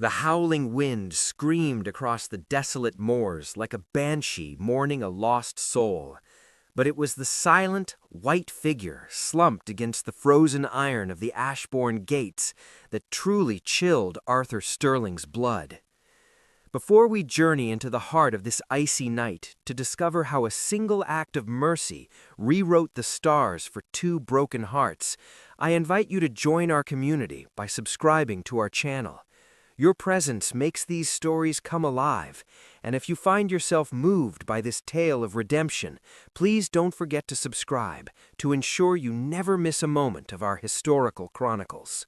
The howling wind screamed across the desolate moors like a banshee mourning a lost soul. But it was the silent, white figure slumped against the frozen iron of the Ashbourne gates that truly chilled Arthur Sterling's blood. Before we journey into the heart of this icy night to discover how a single act of mercy rewrote the stars for two broken hearts, I invite you to join our community by subscribing to our channel. Your presence makes these stories come alive, and if you find yourself moved by this tale of redemption, please don't forget to subscribe to ensure you never miss a moment of our historical chronicles.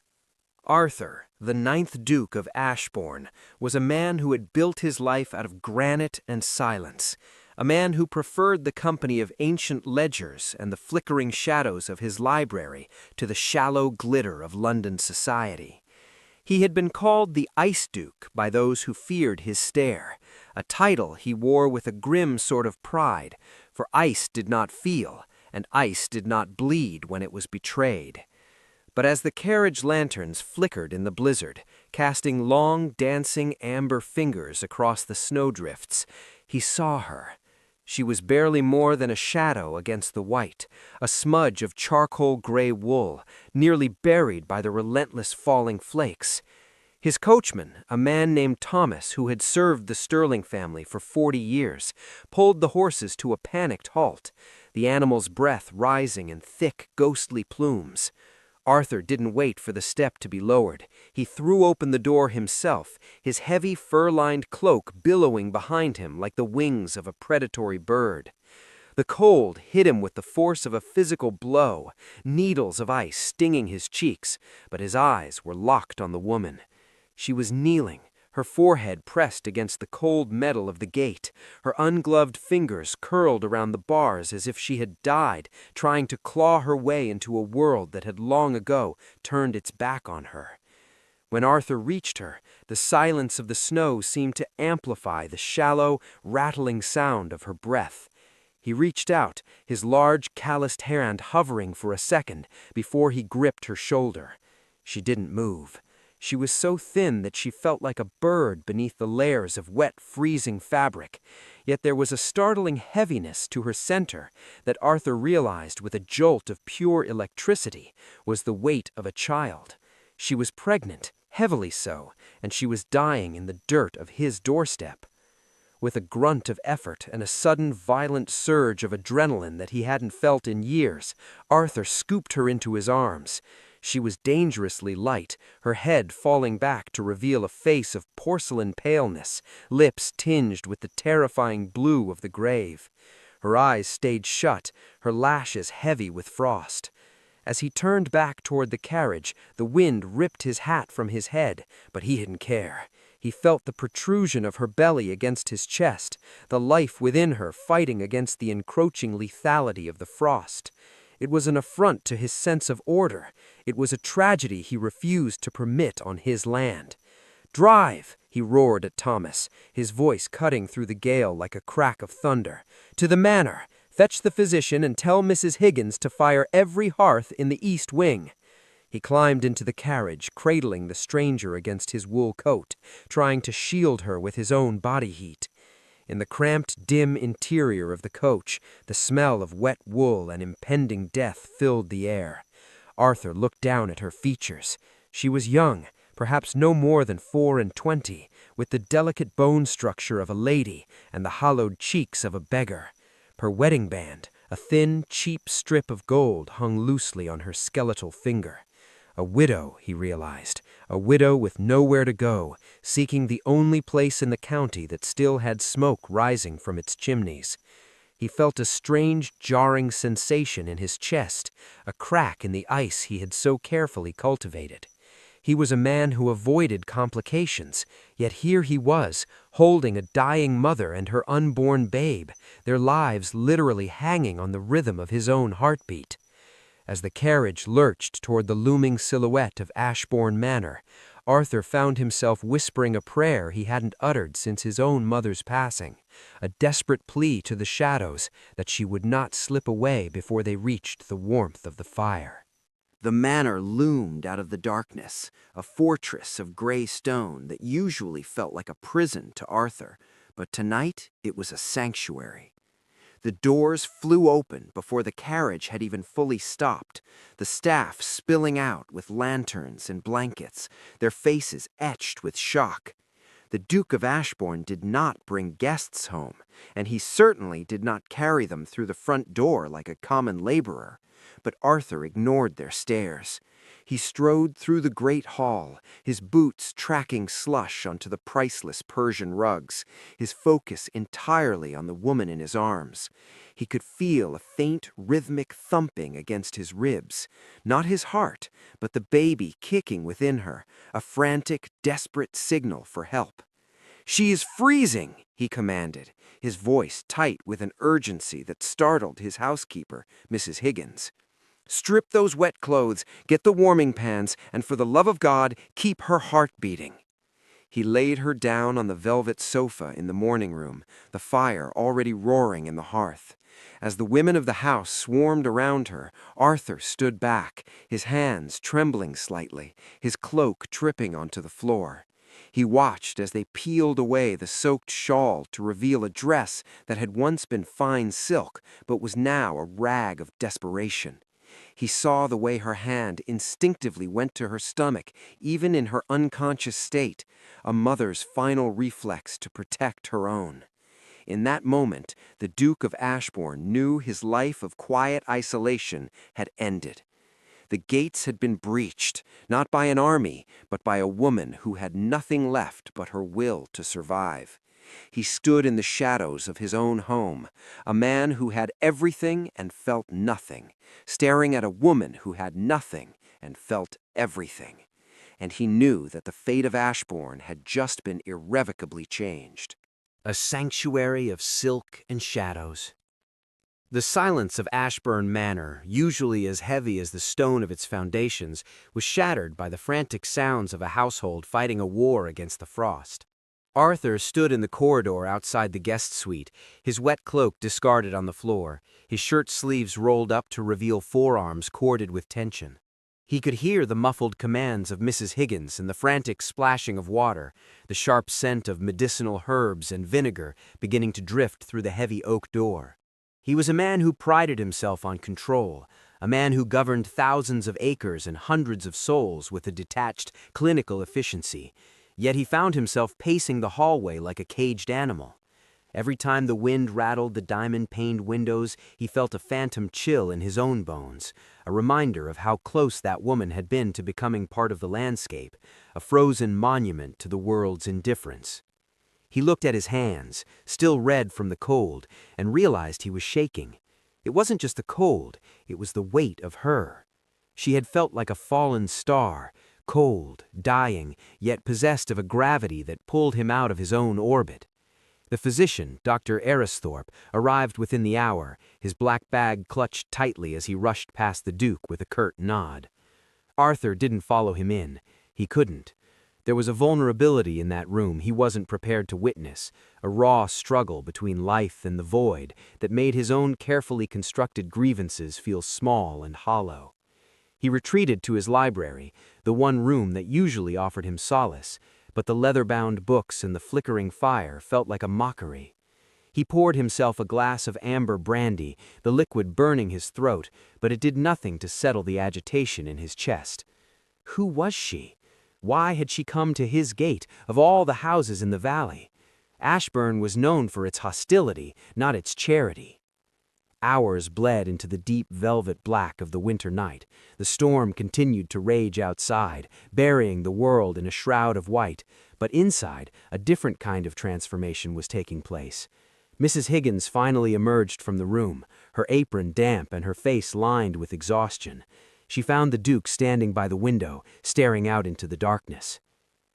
Arthur, the 9th Duke of Ashbourne, was a man who had built his life out of granite and silence, a man who preferred the company of ancient ledgers and the flickering shadows of his library to the shallow glitter of London society. He had been called the Ice Duke by those who feared his stare, a title he wore with a grim sort of pride, for ice did not feel, and ice did not bleed when it was betrayed. But as the carriage lanterns flickered in the blizzard, casting long, dancing amber fingers across the snowdrifts, he saw her. She was barely more than a shadow against the white, a smudge of charcoal gray wool, nearly buried by the relentless falling flakes. His coachman, a man named Thomas who had served the Sterling family for 40 years, pulled the horses to a panicked halt, the animal's breath rising in thick, ghostly plumes. Arthur didn't wait for the step to be lowered. He threw open the door himself, his heavy fur-lined cloak billowing behind him like the wings of a predatory bird. The cold hit him with the force of a physical blow, needles of ice stinging his cheeks, but his eyes were locked on the woman. She was kneeling, her forehead pressed against the cold metal of the gate, her ungloved fingers curled around the bars as if she had died, trying to claw her way into a world that had long ago turned its back on her. When Arthur reached her, the silence of the snow seemed to amplify the shallow, rattling sound of her breath. He reached out, his large, calloused hand hovering for a second before he gripped her shoulder. She didn't move. She was so thin that she felt like a bird beneath the layers of wet, freezing fabric. Yet there was a startling heaviness to her center that Arthur realized with a jolt of pure electricity was the weight of a child. She was pregnant, heavily so, and she was dying in the dirt of his doorstep. With a grunt of effort and a sudden violent surge of adrenaline that he hadn't felt in years, Arthur scooped her into his arms. She was dangerously light, her head falling back to reveal a face of porcelain paleness, lips tinged with the terrifying blue of the grave. Her eyes stayed shut, her lashes heavy with frost. As he turned back toward the carriage, the wind ripped his hat from his head, but he didn't care. He felt the protrusion of her belly against his chest, the life within her fighting against the encroaching lethality of the frost. It was an affront to his sense of order. It was a tragedy he refused to permit on his land. "Drive!" he roared at Thomas, his voice cutting through the gale like a crack of thunder. "To the manor! Fetch the physician and tell Mrs. Higgins to fire every hearth in the east wing." He climbed into the carriage, cradling the stranger against his wool coat, trying to shield her with his own body heat. In the cramped, dim interior of the coach, the smell of wet wool and impending death filled the air. Arthur looked down at her features. She was young, perhaps no more than 24, with the delicate bone structure of a lady and the hollowed cheeks of a beggar. Her wedding band, a thin, cheap strip of gold, hung loosely on her skeletal finger. A widow, he realized, a widow with nowhere to go, seeking the only place in the county that still had smoke rising from its chimneys. He felt a strange, jarring sensation in his chest, a crack in the ice he had so carefully cultivated. He was a man who avoided complications, yet here he was, holding a dying mother and her unborn babe, their lives literally hanging on the rhythm of his own heartbeat. As the carriage lurched toward the looming silhouette of Ashbourne Manor, Arthur found himself whispering a prayer he hadn't uttered since his own mother's passing, a desperate plea to the shadows that she would not slip away before they reached the warmth of the fire. The manor loomed out of the darkness, a fortress of gray stone that usually felt like a prison to Arthur, but tonight it was a sanctuary. The doors flew open before the carriage had even fully stopped, the staff spilling out with lanterns and blankets, their faces etched with shock. The Duke of Ashbourne did not bring guests home, and he certainly did not carry them through the front door like a common laborer. But Arthur ignored their stares. He strode through the great hall, his boots tracking slush onto the priceless Persian rugs, his focus entirely on the woman in his arms. He could feel a faint rhythmic thumping against his ribs, not his heart, but the baby kicking within her, a frantic, desperate signal for help. "She is freezing," he commanded, his voice tight with an urgency that startled his housekeeper, Mrs. Higgins. "Strip those wet clothes, get the warming pans, and for the love of God, keep her heart beating." He laid her down on the velvet sofa in the morning room, the fire already roaring in the hearth. As the women of the house swarmed around her, Arthur stood back, his hands trembling slightly, his cloak dripping onto the floor. He watched as they peeled away the soaked shawl to reveal a dress that had once been fine silk, but was now a rag of desperation. He saw the way her hand instinctively went to her stomach, even in her unconscious state, a mother's final reflex to protect her own. In that moment, the Duke of Ashbourne knew his life of quiet isolation had ended. The gates had been breached, not by an army, but by a woman who had nothing left but her will to survive. He stood in the shadows of his own home, a man who had everything and felt nothing, staring at a woman who had nothing and felt everything. And he knew that the fate of Ashbourne had just been irrevocably changed. A sanctuary of silk and shadows. The silence of Ashbourne Manor, usually as heavy as the stone of its foundations, was shattered by the frantic sounds of a household fighting a war against the frost. Arthur stood in the corridor outside the guest suite, his wet cloak discarded on the floor, his shirt sleeves rolled up to reveal forearms corded with tension. He could hear the muffled commands of Mrs. Higgins and the frantic splashing of water, the sharp scent of medicinal herbs and vinegar beginning to drift through the heavy oak door. He was a man who prided himself on control, a man who governed thousands of acres and hundreds of souls with a detached, clinical efficiency. Yet he found himself pacing the hallway like a caged animal. Every time the wind rattled the diamond-paned windows, he felt a phantom chill in his own bones, a reminder of how close that woman had been to becoming part of the landscape, a frozen monument to the world's indifference. He looked at his hands, still red from the cold, and realized he was shaking. It wasn't just the cold, it was the weight of her. She had felt like a fallen star, cold, dying, yet possessed of a gravity that pulled him out of his own orbit. The physician, Dr. Aristhorpe, arrived within the hour, his black bag clutched tightly as he rushed past the Duke with a curt nod. Arthur didn't follow him in. He couldn't. There was a vulnerability in that room he wasn't prepared to witness, a raw struggle between life and the void that made his own carefully constructed grievances feel small and hollow. He retreated to his library, the one room that usually offered him solace, but the leather-bound books and the flickering fire felt like a mockery. He poured himself a glass of amber brandy, the liquid burning his throat, but it did nothing to settle the agitation in his chest. Who was she? Why had she come to his gate, of all the houses in the valley? Ashbourne was known for its hostility, not its charity. Hours bled into the deep velvet black of the winter night. The storm continued to rage outside, burying the world in a shroud of white, but inside, a different kind of transformation was taking place. Mrs. Higgins finally emerged from the room, her apron damp and her face lined with exhaustion. She found the Duke standing by the window, staring out into the darkness.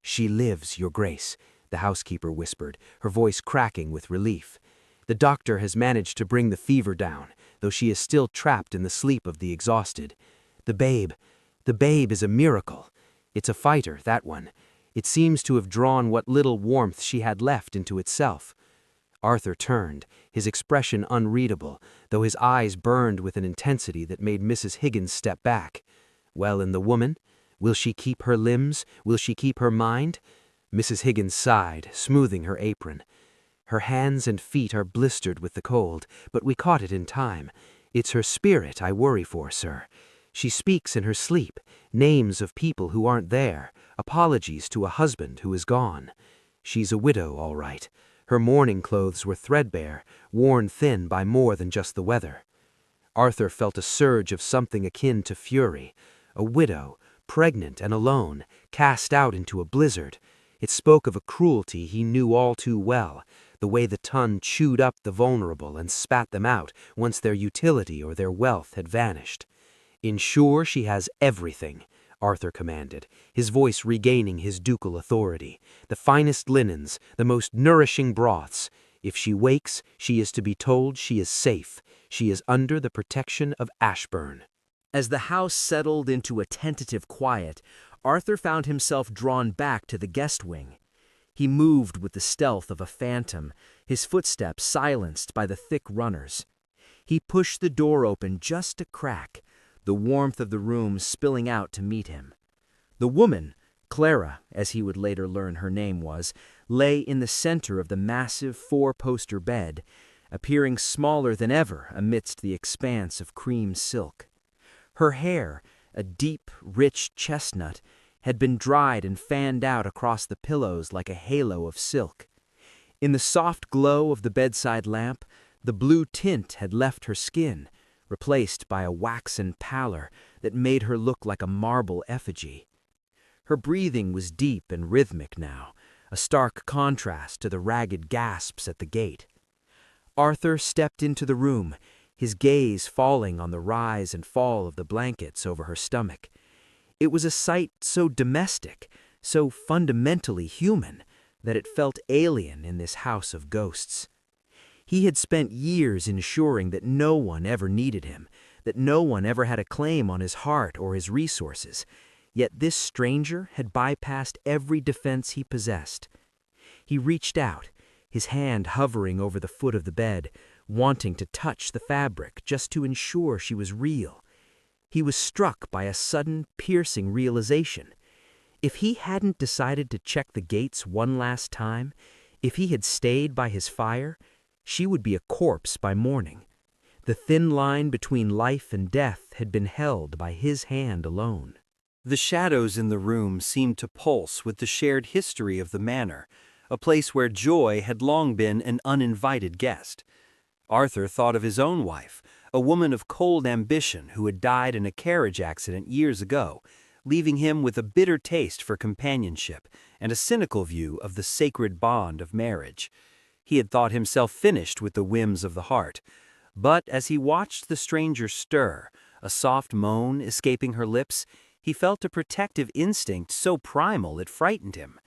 "She lives, Your Grace," the housekeeper whispered, her voice cracking with relief. "The doctor has managed to bring the fever down, though she is still trapped in the sleep of the exhausted. The babe is a miracle. It's a fighter, that one. It seems to have drawn what little warmth she had left into itself." Arthur turned, his expression unreadable, though his eyes burned with an intensity that made Mrs. Higgins step back. Well, and the woman? Will she keep her limbs? Will she keep her mind? Mrs. Higgins sighed, smoothing her apron. Her hands and feet are blistered with the cold, but we caught it in time. It's her spirit I worry for, sir. She speaks in her sleep, names of people who aren't there, apologies to a husband who is gone. She's a widow, all right. Her mourning clothes were threadbare, worn thin by more than just the weather. Arthur felt a surge of something akin to fury. A widow, pregnant and alone, cast out into a blizzard. It spoke of a cruelty he knew all too well, the way the ton chewed up the vulnerable and spat them out once their utility or their wealth had vanished. "Ensure she has everything," Arthur commanded, his voice regaining his ducal authority. "The finest linens, the most nourishing broths. If she wakes, she is to be told she is safe. She is under the protection of Ashbourne." As the house settled into a tentative quiet, Arthur found himself drawn back to the guest wing. He moved with the stealth of a phantom, his footsteps silenced by the thick runners. He pushed the door open just a crack, the warmth of the room spilling out to meet him. The woman, Clara, as he would later learn her name was, lay in the center of the massive four-poster bed, appearing smaller than ever amidst the expanse of cream silk. Her hair, a deep, rich chestnut, had been dried and fanned out across the pillows like a halo of silk. In the soft glow of the bedside lamp, the blue tint had left her skin, replaced by a waxen pallor that made her look like a marble effigy. Her breathing was deep and rhythmic now, a stark contrast to the ragged gasps at the gate. Arthur stepped into the room, his gaze falling on the rise and fall of the blankets over her stomach. It was a sight so domestic, so fundamentally human, that it felt alien in this house of ghosts. He had spent years ensuring that no one ever needed him, that no one ever had a claim on his heart or his resources, yet this stranger had bypassed every defense he possessed. He reached out, his hand hovering over the foot of the bed, wanting to touch the fabric just to ensure she was real. He was struck by a sudden, piercing realization. If he hadn't decided to check the gates one last time, if he had stayed by his fire, she would be a corpse by morning. The thin line between life and death had been held by his hand alone. The shadows in the room seemed to pulse with the shared history of the manor, a place where joy had long been an uninvited guest. Arthur thought of his own wife, a woman of cold ambition who had died in a carriage accident years ago, leaving him with a bitter taste for companionship and a cynical view of the sacred bond of marriage. He had thought himself finished with the whims of the heart, but as he watched the stranger stir, a soft moan escaping her lips, he felt a protective instinct so primal it frightened him.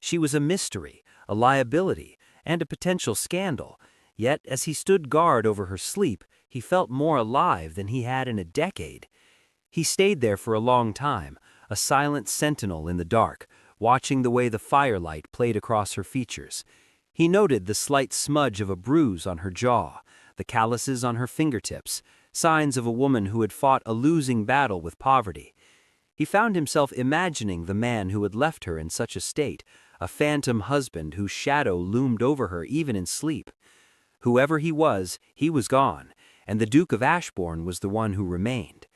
She was a mystery, a liability, and a potential scandal, yet as he stood guard over her sleep, he felt more alive than he had in a decade. He stayed there for a long time, a silent sentinel in the dark, watching the way the firelight played across her features. He noted the slight smudge of a bruise on her jaw, the calluses on her fingertips, signs of a woman who had fought a losing battle with poverty. He found himself imagining the man who had left her in such a state, a phantom husband whose shadow loomed over her even in sleep. Whoever he was gone, and the Duke of Ashbourne was the one who remained.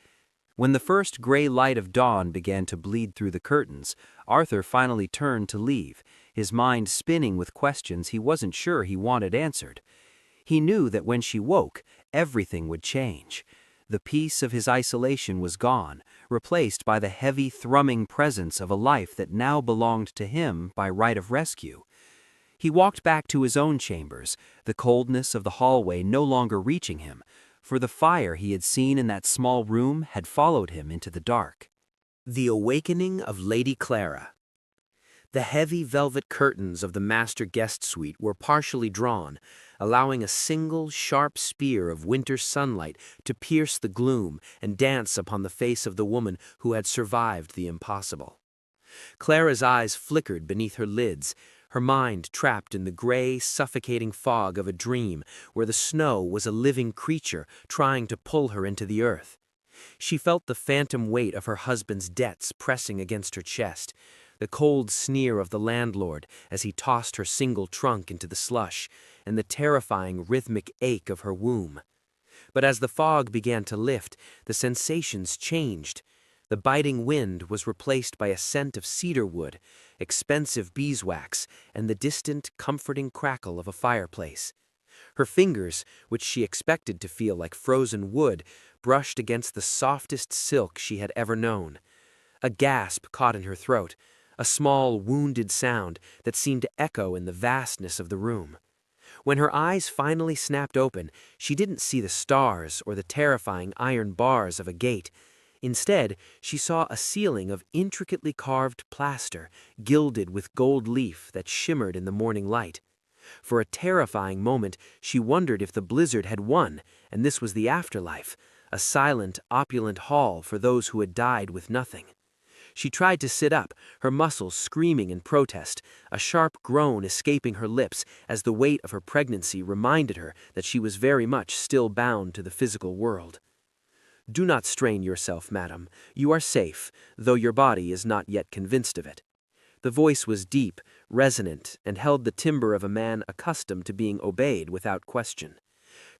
When the first gray light of dawn began to bleed through the curtains, Arthur finally turned to leave, his mind spinning with questions he wasn't sure he wanted answered. He knew that when she woke, everything would change. The peace of his isolation was gone, replaced by the heavy, thrumming presence of a life that now belonged to him by right of rescue. He walked back to his own chambers, the coldness of the hallway no longer reaching him, for the fire he had seen in that small room had followed him into the dark. The Awakening of Lady Clara. The heavy velvet curtains of the master guest suite were partially drawn, allowing a single, sharp spear of winter sunlight to pierce the gloom and dance upon the face of the woman who had survived the impossible. Clara's eyes flickered beneath her lids, her mind trapped in the gray, suffocating fog of a dream where the snow was a living creature trying to pull her into the earth. She felt the phantom weight of her husband's debts pressing against her chest, the cold sneer of the landlord as he tossed her single trunk into the slush, and the terrifying rhythmic ache of her womb. But as the fog began to lift, the sensations changed. The biting wind was replaced by a scent of cedar wood, expensive beeswax, and the distant, comforting crackle of a fireplace. Her fingers, which she expected to feel like frozen wood, brushed against the softest silk she had ever known. A gasp caught in her throat, a small, wounded sound that seemed to echo in the vastness of the room. When her eyes finally snapped open, she didn't see the stars or the terrifying iron bars of a gate. Instead, she saw a ceiling of intricately carved plaster, gilded with gold leaf that shimmered in the morning light. For a terrifying moment, she wondered if the blizzard had won, and this was the afterlife, a silent, opulent hall for those who had died with nothing. She tried to sit up, her muscles screaming in protest, a sharp groan escaping her lips as the weight of her pregnancy reminded her that she was very much still bound to the physical world. "Do not strain yourself, madam. You are safe, though your body is not yet convinced of it." The voice was deep, resonant, and held the timbre of a man accustomed to being obeyed without question.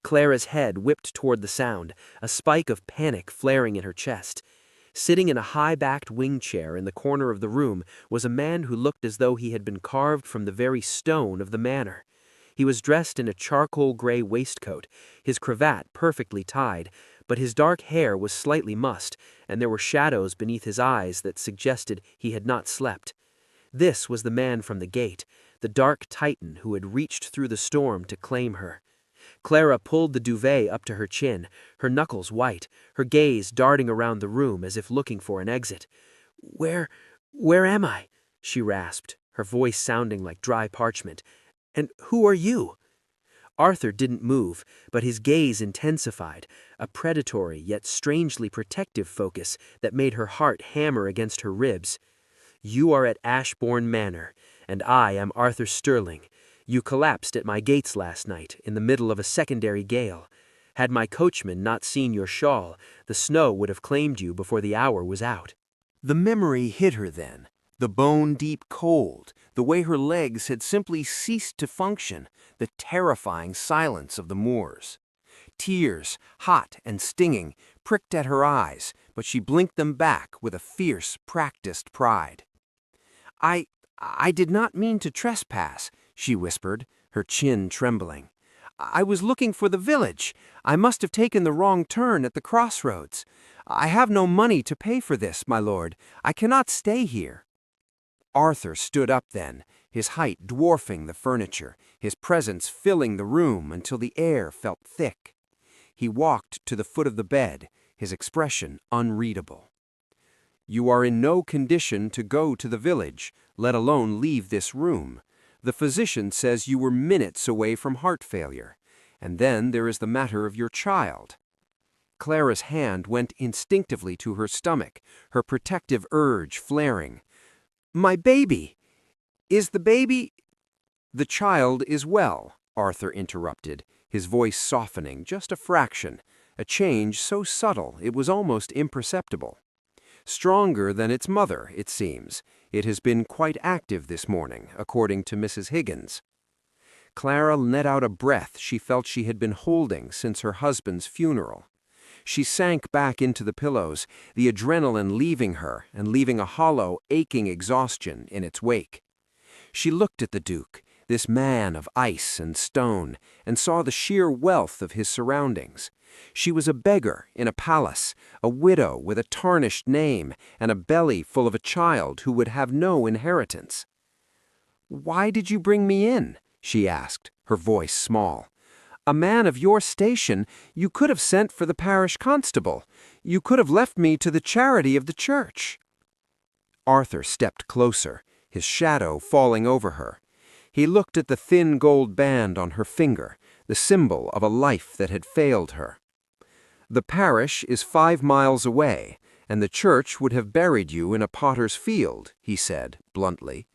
Clara's head whipped toward the sound, a spike of panic flaring in her chest. Sitting in a high-backed wing chair in the corner of the room was a man who looked as though he had been carved from the very stone of the manor. He was dressed in a charcoal-gray waistcoat, his cravat perfectly tied, but his dark hair was slightly mussed, and there were shadows beneath his eyes that suggested he had not slept. This was the man from the gate, the dark titan who had reached through the storm to claim her. Clara pulled the duvet up to her chin, her knuckles white, her gaze darting around the room as if looking for an exit. Where am I?" she rasped, her voice sounding like dry parchment. "And who are you?" Arthur didn't move, but his gaze intensified, a predatory yet strangely protective focus that made her heart hammer against her ribs. "You are at Ashbourne Manor, and I am Arthur Sterling. You collapsed at my gates last night, in the middle of a secondary gale. Had my coachman not seen your shawl, the snow would have claimed you before the hour was out." The memory hit her then, the bone-deep cold, the way her legs had simply ceased to function, the terrifying silence of the moors. Tears, hot and stinging, pricked at her eyes, but she blinked them back with a fierce, practiced pride. I did not mean to trespass," she whispered, her chin trembling. "I was looking for the village. I must have taken the wrong turn at the crossroads. I have no money to pay for this, my lord. I cannot stay here." Arthur stood up then, his height dwarfing the furniture, his presence filling the room until the air felt thick. He walked to the foot of the bed, his expression unreadable. "You are in no condition to go to the village, let alone leave this room. The physician says you were minutes away from heart failure. And then there is the matter of your child." Clara's hand went instinctively to her stomach, her protective urge flaring. "My baby! Is the baby—" "The child is well," Arthur interrupted, his voice softening just a fraction, a change so subtle it was almost imperceptible. "Stronger than its mother, it seems. It has been quite active this morning, according to Mrs. Higgins." Clara let out a breath she felt she had been holding since her husband's funeral. She sank back into the pillows, the adrenaline leaving her and leaving a hollow, aching exhaustion in its wake. She looked at the Duke, this man of ice and stone, and saw the sheer wealth of his surroundings. She was a beggar in a palace, a widow with a tarnished name, and a belly full of a child who would have no inheritance. "Why did you bring me in?" she asked, her voice small. "A man of your station, you could have sent for the parish constable. You could have left me to the charity of the church." Arthur stepped closer, his shadow falling over her. He looked at the thin gold band on her finger, the symbol of a life that had failed her. "The parish is 5 miles away, and the church would have buried you in a potter's field," he said, bluntly.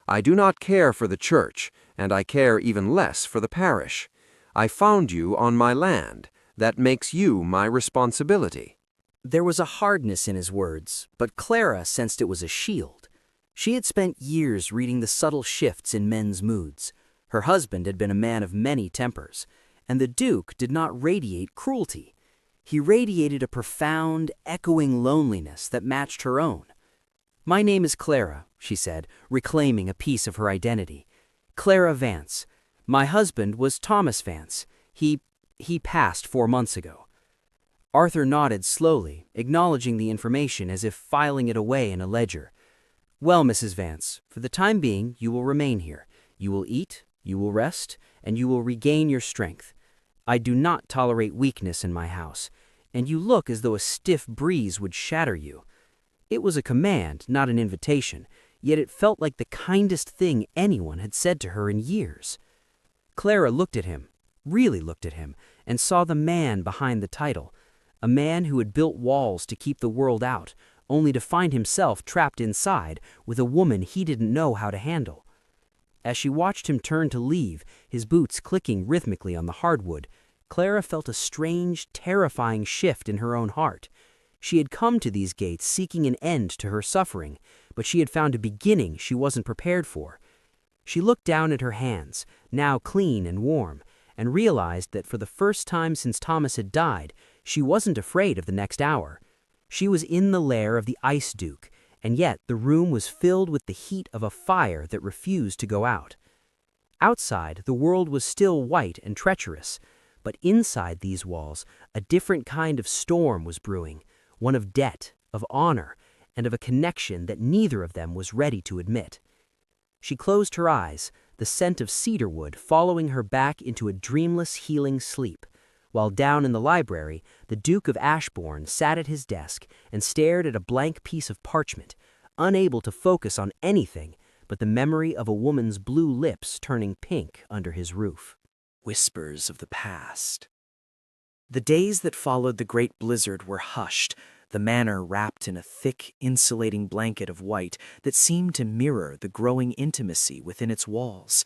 "I do not care for the church, and I care even less for the parish. I found you on my land. That makes you my responsibility." There was a hardness in his words, but Clara sensed it was a shield. She had spent years reading the subtle shifts in men's moods. Her husband had been a man of many tempers, and the Duke did not radiate cruelty. He radiated a profound, echoing loneliness that matched her own. "My name is Clara," she said, reclaiming a piece of her identity. "Clara Vance. My husband was Thomas Vance. He passed 4 months ago." Arthur nodded slowly, acknowledging the information as if filing it away in a ledger. "Well, Mrs. Vance, for the time being, you will remain here. You will eat, you will rest, and you will regain your strength. I do not tolerate weakness in my house, and you look as though a stiff breeze would shatter you." It was a command, not an invitation, yet it felt like the kindest thing anyone had said to her in years. Clara looked at him, really looked at him, and saw the man behind the title, a man who had built walls to keep the world out, only to find himself trapped inside with a woman he didn't know how to handle. As she watched him turn to leave, his boots clicking rhythmically on the hardwood, Clara felt a strange, terrifying shift in her own heart. She had come to these gates seeking an end to her suffering, but she had found a beginning she wasn't prepared for. She looked down at her hands, now clean and warm, and realized that for the first time since Thomas had died, she wasn't afraid of the next hour. She was in the lair of the Ice Duke, and yet the room was filled with the heat of a fire that refused to go out. Outside, the world was still white and treacherous, but inside these walls, a different kind of storm was brewing, one of debt, of honor, and of a connection that neither of them was ready to admit. She closed her eyes, the scent of cedarwood following her back into a dreamless, healing sleep, while down in the library, the Duke of Ashbourne sat at his desk and stared at a blank piece of parchment, unable to focus on anything but the memory of a woman's blue lips turning pink under his roof. Whispers of the past. The days that followed the great blizzard were hushed, the manor wrapped in a thick, insulating blanket of white that seemed to mirror the growing intimacy within its walls.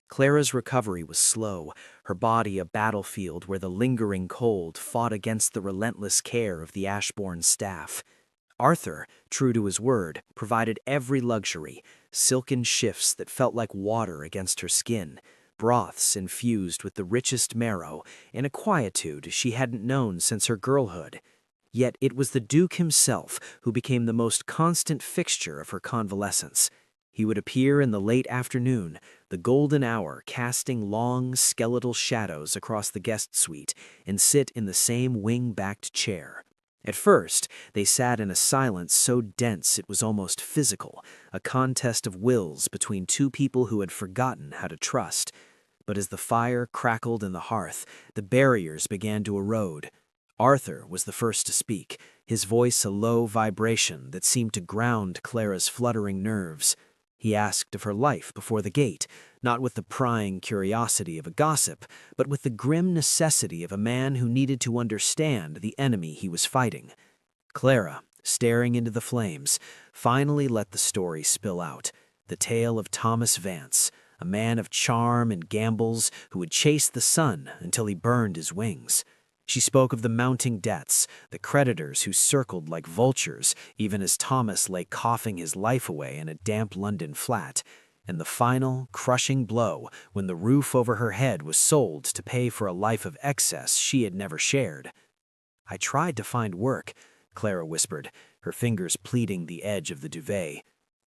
Clara's recovery was slow, her body a battlefield where the lingering cold fought against the relentless care of the Ashbourne staff. Arthur, true to his word, provided every luxury, silken shifts that felt like water against her skin, broths infused with the richest marrow, and a quietude she hadn't known since her girlhood. Yet it was the Duke himself who became the most constant fixture of her convalescence. He would appear in the late afternoon, the golden hour casting long, skeletal shadows across the guest suite, and sit in the same wing-backed chair. At first, they sat in a silence so dense it was almost physical, a contest of wills between two people who had forgotten how to trust. But as the fire crackled in the hearth, the barriers began to erode. Arthur was the first to speak, his voice a low vibration that seemed to ground Clara's fluttering nerves. He asked of her life before the gate, not with the prying curiosity of a gossip, but with the grim necessity of a man who needed to understand the enemy he was fighting. Clara, staring into the flames, finally let the story spill out, the tale of Thomas Vance, a man of charm and gambles who had chased the sun until he burned his wings. She spoke of the mounting debts, the creditors who circled like vultures, even as Thomas lay coughing his life away in a damp London flat, and the final, crushing blow when the roof over her head was sold to pay for a life of excess she had never shared. "I tried to find work," Clara whispered, her fingers pleating the edge of the duvet.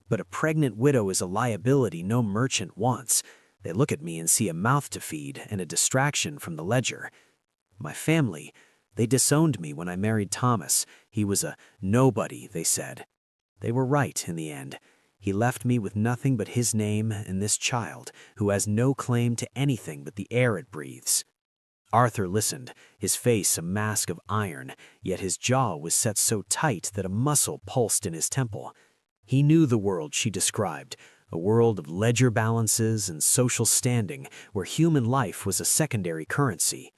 "But a pregnant widow is a liability no merchant wants. They look at me and see a mouth to feed and a distraction from the ledger. My family, they disowned me when I married Thomas. He was a nobody, they said. They were right in the end. He left me with nothing but his name and this child, who has no claim to anything but the air it breathes." Arthur listened, his face a mask of iron, yet his jaw was set so tight that a muscle pulsed in his temple. He knew the world she described, a world of ledger balances and social standing where human life was a secondary currency.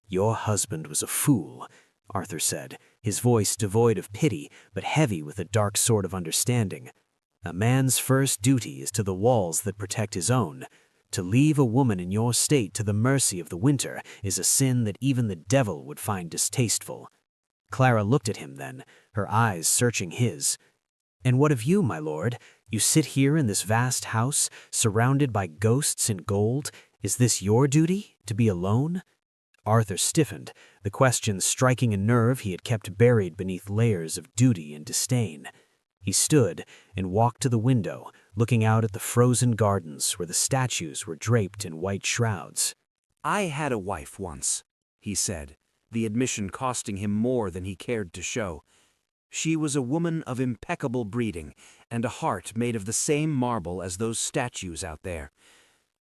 "Your husband was a fool," Arthur said, his voice devoid of pity but heavy with a dark sort of understanding. "A man's first duty is to the walls that protect his own. To leave a woman in your state to the mercy of the winter is a sin that even the devil would find distasteful." Clara looked at him then, her eyes searching his. "And what of you, my lord? You sit here in this vast house, surrounded by ghosts in gold. Is this your duty, to be alone?" Arthur stiffened, the question striking a nerve he had kept buried beneath layers of duty and disdain. He stood and walked to the window, looking out at the frozen gardens where the statues were draped in white shrouds. "I had a wife once," he said, the admission costing him more than he cared to show. "She was a woman of impeccable breeding and a heart made of the same marble as those statues out there.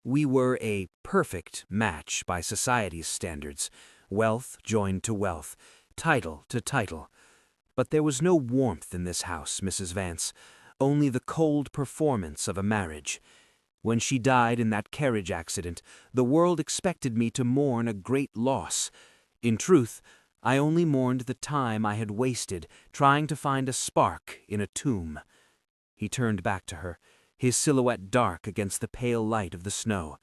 We were a perfect match by society's standards, wealth joined to wealth, title to title. But there was no warmth in this house, Mrs. Vance, only the cold performance of a marriage. When she died in that carriage accident, the world expected me to mourn a great loss. In truth, I only mourned the time I had wasted trying to find a spark in a tomb." He turned back to her, his silhouette dark against the pale light of the snow.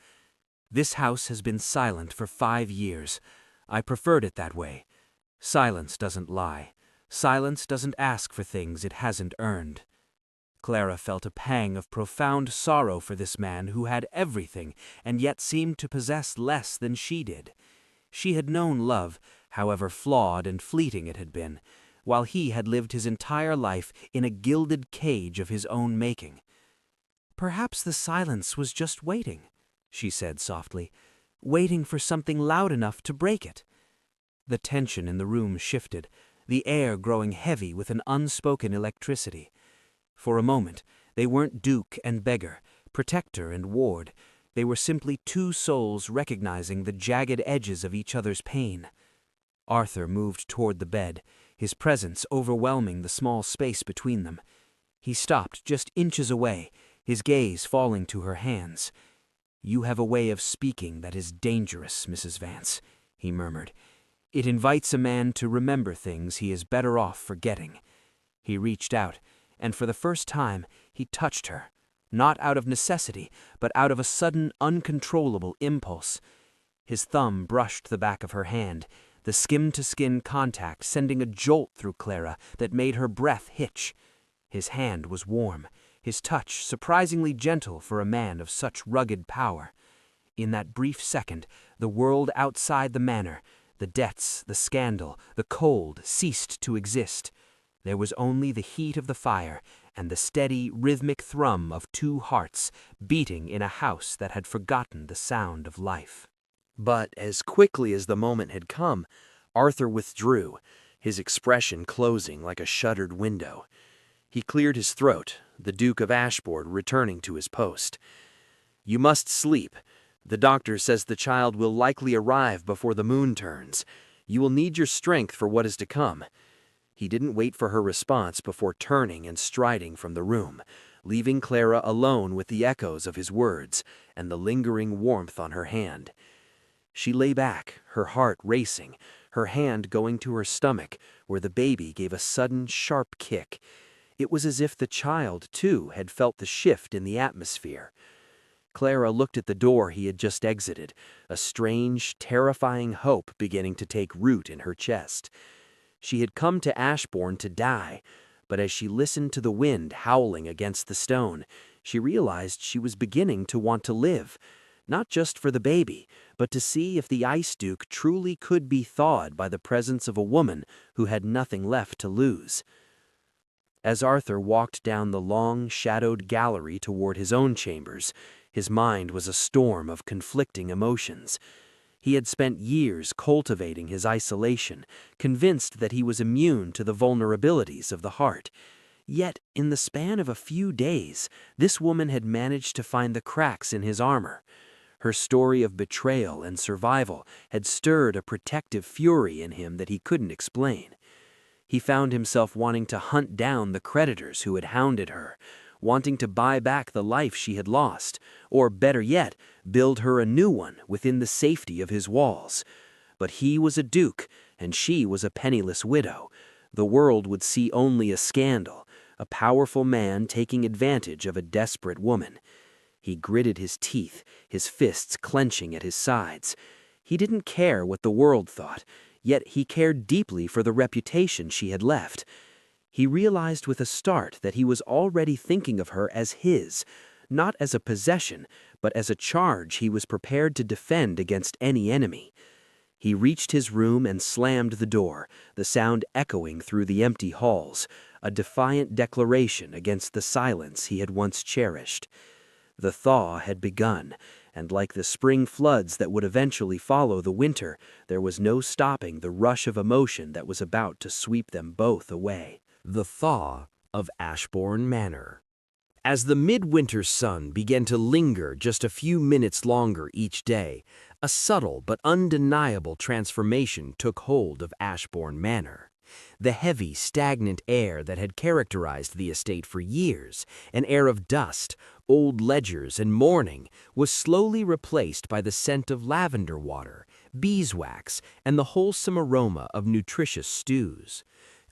"This house has been silent for 5 years. I preferred it that way. Silence doesn't lie. Silence doesn't ask for things it hasn't earned." Clara felt a pang of profound sorrow for this man who had everything and yet seemed to possess less than she did. She had known love, however flawed and fleeting it had been, while he had lived his entire life in a gilded cage of his own making. "Perhaps the silence was just waiting," she said softly, "waiting for something loud enough to break it." The tension in the room shifted, the air growing heavy with an unspoken electricity. For a moment, they weren't duke and beggar, protector and ward. They were simply two souls recognizing the jagged edges of each other's pain. Arthur moved toward the bed, his presence overwhelming the small space between them. He stopped just inches away, his gaze falling to her hands. "You have a way of speaking that is dangerous, Mrs. Vance," he murmured. "It invites a man to remember things he is better off forgetting." He reached out, and for the first time he touched her, not out of necessity, but out of a sudden, uncontrollable impulse. His thumb brushed the back of her hand, the skin-to-skin contact sending a jolt through Clara that made her breath hitch. His hand was warm, his touch surprisingly gentle for a man of such rugged power. In that brief second, the world outside the manor, the debts, the scandal, the cold, ceased to exist. There was only the heat of the fire and the steady, rhythmic thrum of two hearts beating in a house that had forgotten the sound of life. But as quickly as the moment had come, Arthur withdrew, his expression closing like a shuttered window. He cleared his throat, the Duke of Ashbourne returning to his post. "You must sleep. The doctor says the child will likely arrive before the moon turns. You will need your strength for what is to come." He didn't wait for her response before turning and striding from the room, leaving Clara alone with the echoes of his words and the lingering warmth on her hand. She lay back, her heart racing, her hand going to her stomach, where the baby gave a sudden, sharp kick. It was as if the child, too, had felt the shift in the atmosphere. Clara looked at the door he had just exited, a strange, terrifying hope beginning to take root in her chest. She had come to Ashbourne to die, but as she listened to the wind howling against the stone, she realized she was beginning to want to live, not just for the baby, but to see if the Ice Duke truly could be thawed by the presence of a woman who had nothing left to lose. As Arthur walked down the long, shadowed gallery toward his own chambers, his mind was a storm of conflicting emotions. He had spent years cultivating his isolation, convinced that he was immune to the vulnerabilities of the heart. Yet, in the span of a few days, this woman had managed to find the cracks in his armor. Her story of betrayal and survival had stirred a protective fury in him that he couldn't explain. He found himself wanting to hunt down the creditors who had hounded her, wanting to buy back the life she had lost, or better yet, build her a new one within the safety of his walls. But he was a duke, and she was a penniless widow. The world would see only a scandal, a powerful man taking advantage of a desperate woman. He gritted his teeth, his fists clenching at his sides. He didn't care what the world thought. yet he cared deeply for the reputation she had left. He realized with a start that he was already thinking of her as his, not as a possession, but as a charge he was prepared to defend against any enemy. He reached his room and slammed the door, the sound echoing through the empty halls, a defiant declaration against the silence he had once cherished. The thaw had begun, and like the spring floods that would eventually follow the winter, there was no stopping the rush of emotion that was about to sweep them both away. The thaw of Ashbourne Manor. As the midwinter sun began to linger just a few minutes longer each day, a subtle but undeniable transformation took hold of Ashbourne Manor. The heavy, stagnant air that had characterized the estate for years, an air of dust, old ledgers, and mourning, was slowly replaced by the scent of lavender water, beeswax, and the wholesome aroma of nutritious stews.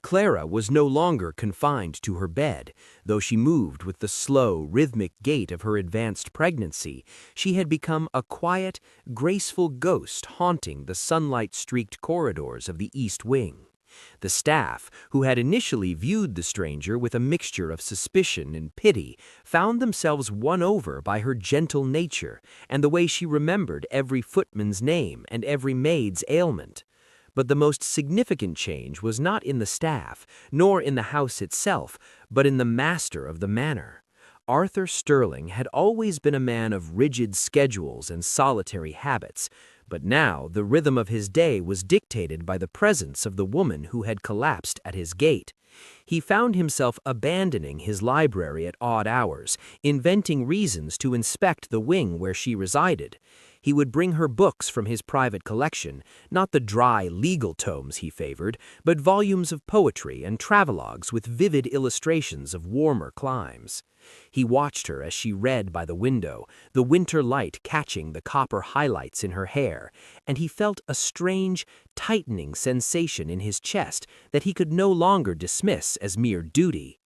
Clara was no longer confined to her bed. Though she moved with the slow, rhythmic gait of her advanced pregnancy, she had become a quiet, graceful ghost haunting the sunlight-streaked corridors of the East Wing. The staff, who had initially viewed the stranger with a mixture of suspicion and pity, found themselves won over by her gentle nature and the way she remembered every footman's name and every maid's ailment. But the most significant change was not in the staff, nor in the house itself, but in the master of the manor. Arthur Sterling had always been a man of rigid schedules and solitary habits, but now the rhythm of his day was dictated by the presence of the woman who had collapsed at his gate. He found himself abandoning his library at odd hours, inventing reasons to inspect the wing where she resided. He would bring her books from his private collection, not the dry legal tomes he favored, but volumes of poetry and travelogues with vivid illustrations of warmer climes. He watched her as she read by the window, the winter light catching the copper highlights in her hair, and he felt a strange, tightening sensation in his chest that he could no longer dismiss as mere duty.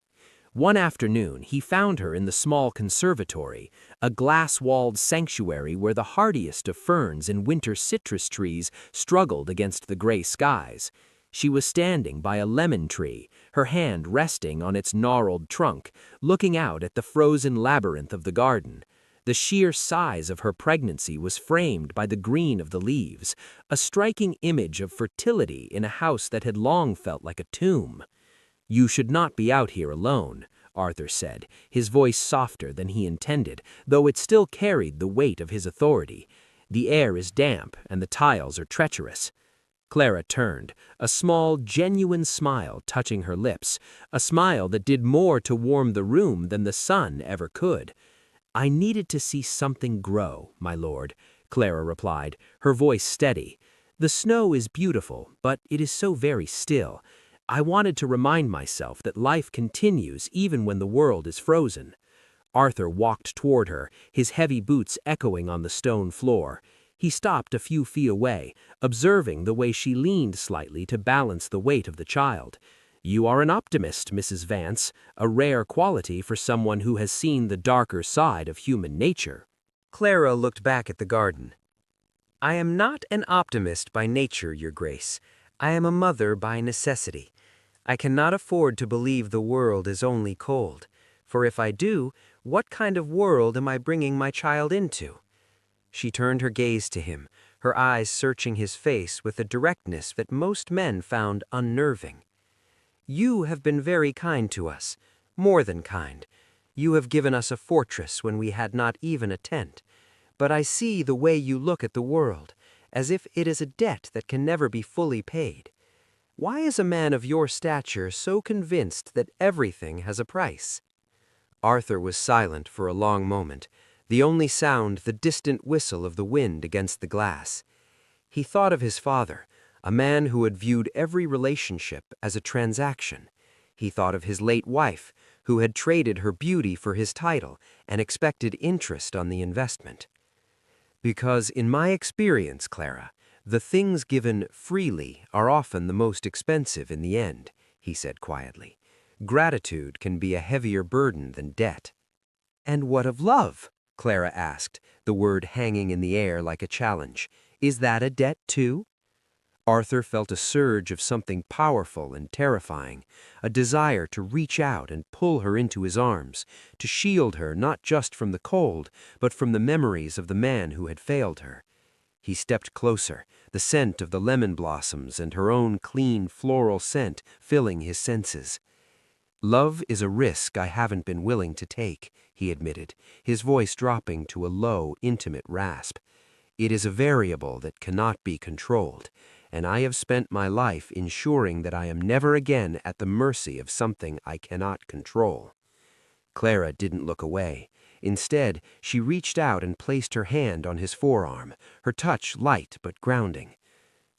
One afternoon, he found her in the small conservatory, a glass-walled sanctuary where the hardiest of ferns and winter citrus trees struggled against the gray skies. She was standing by a lemon tree, her hand resting on its gnarled trunk, looking out at the frozen labyrinth of the garden. The sheer size of her pregnancy was framed by the green of the leaves, a striking image of fertility in a house that had long felt like a tomb. "You should not be out here alone," Arthur said, his voice softer than he intended, though it still carried the weight of his authority. "The air is damp and the tiles are treacherous." Clara turned, a small, genuine smile touching her lips, a smile that did more to warm the room than the sun ever could. "I needed to see something grow, my lord," Clara replied, her voice steady. "The snow is beautiful, but it is so very still. I wanted to remind myself that life continues even when the world is frozen." Arthur walked toward her, his heavy boots echoing on the stone floor. He stopped a few feet away, observing the way she leaned slightly to balance the weight of the child. "You are an optimist, Mrs. Vance, a rare quality for someone who has seen the darker side of human nature." Clara looked back at the garden. "I am not an optimist by nature, Your Grace. I am a mother by necessity. I cannot afford to believe the world is only cold, for if I do, what kind of world am I bringing my child into?" She turned her gaze to him, her eyes searching his face with a directness that most men found unnerving. "You have been very kind to us, more than kind. You have given us a fortress when we had not even a tent. But I see the way you look at the world, as if it is a debt that can never be fully paid. Why is a man of your stature so convinced that everything has a price?" Arthur was silent for a long moment, the only sound the distant whistle of the wind against the glass. He thought of his father, a man who had viewed every relationship as a transaction. He thought of his late wife, who had traded her beauty for his title and expected interest on the investment. "Because in my experience, Clara, the things given freely are often the most expensive in the end," he said quietly. "Gratitude can be a heavier burden than debt." "And what of love?" Clara asked, the word hanging in the air like a challenge. "Is that a debt too?" Arthur felt a surge of something powerful and terrifying, a desire to reach out and pull her into his arms, to shield her not just from the cold, but from the memories of the man who had failed her. He stepped closer, the scent of the lemon blossoms and her own clean floral scent filling his senses. "Love is a risk I haven't been willing to take," he admitted, his voice dropping to a low, intimate rasp. "It is a variable that cannot be controlled, and I have spent my life ensuring that I am never again at the mercy of something I cannot control." Clara didn't look away. Instead, she reached out and placed her hand on his forearm, her touch light but grounding.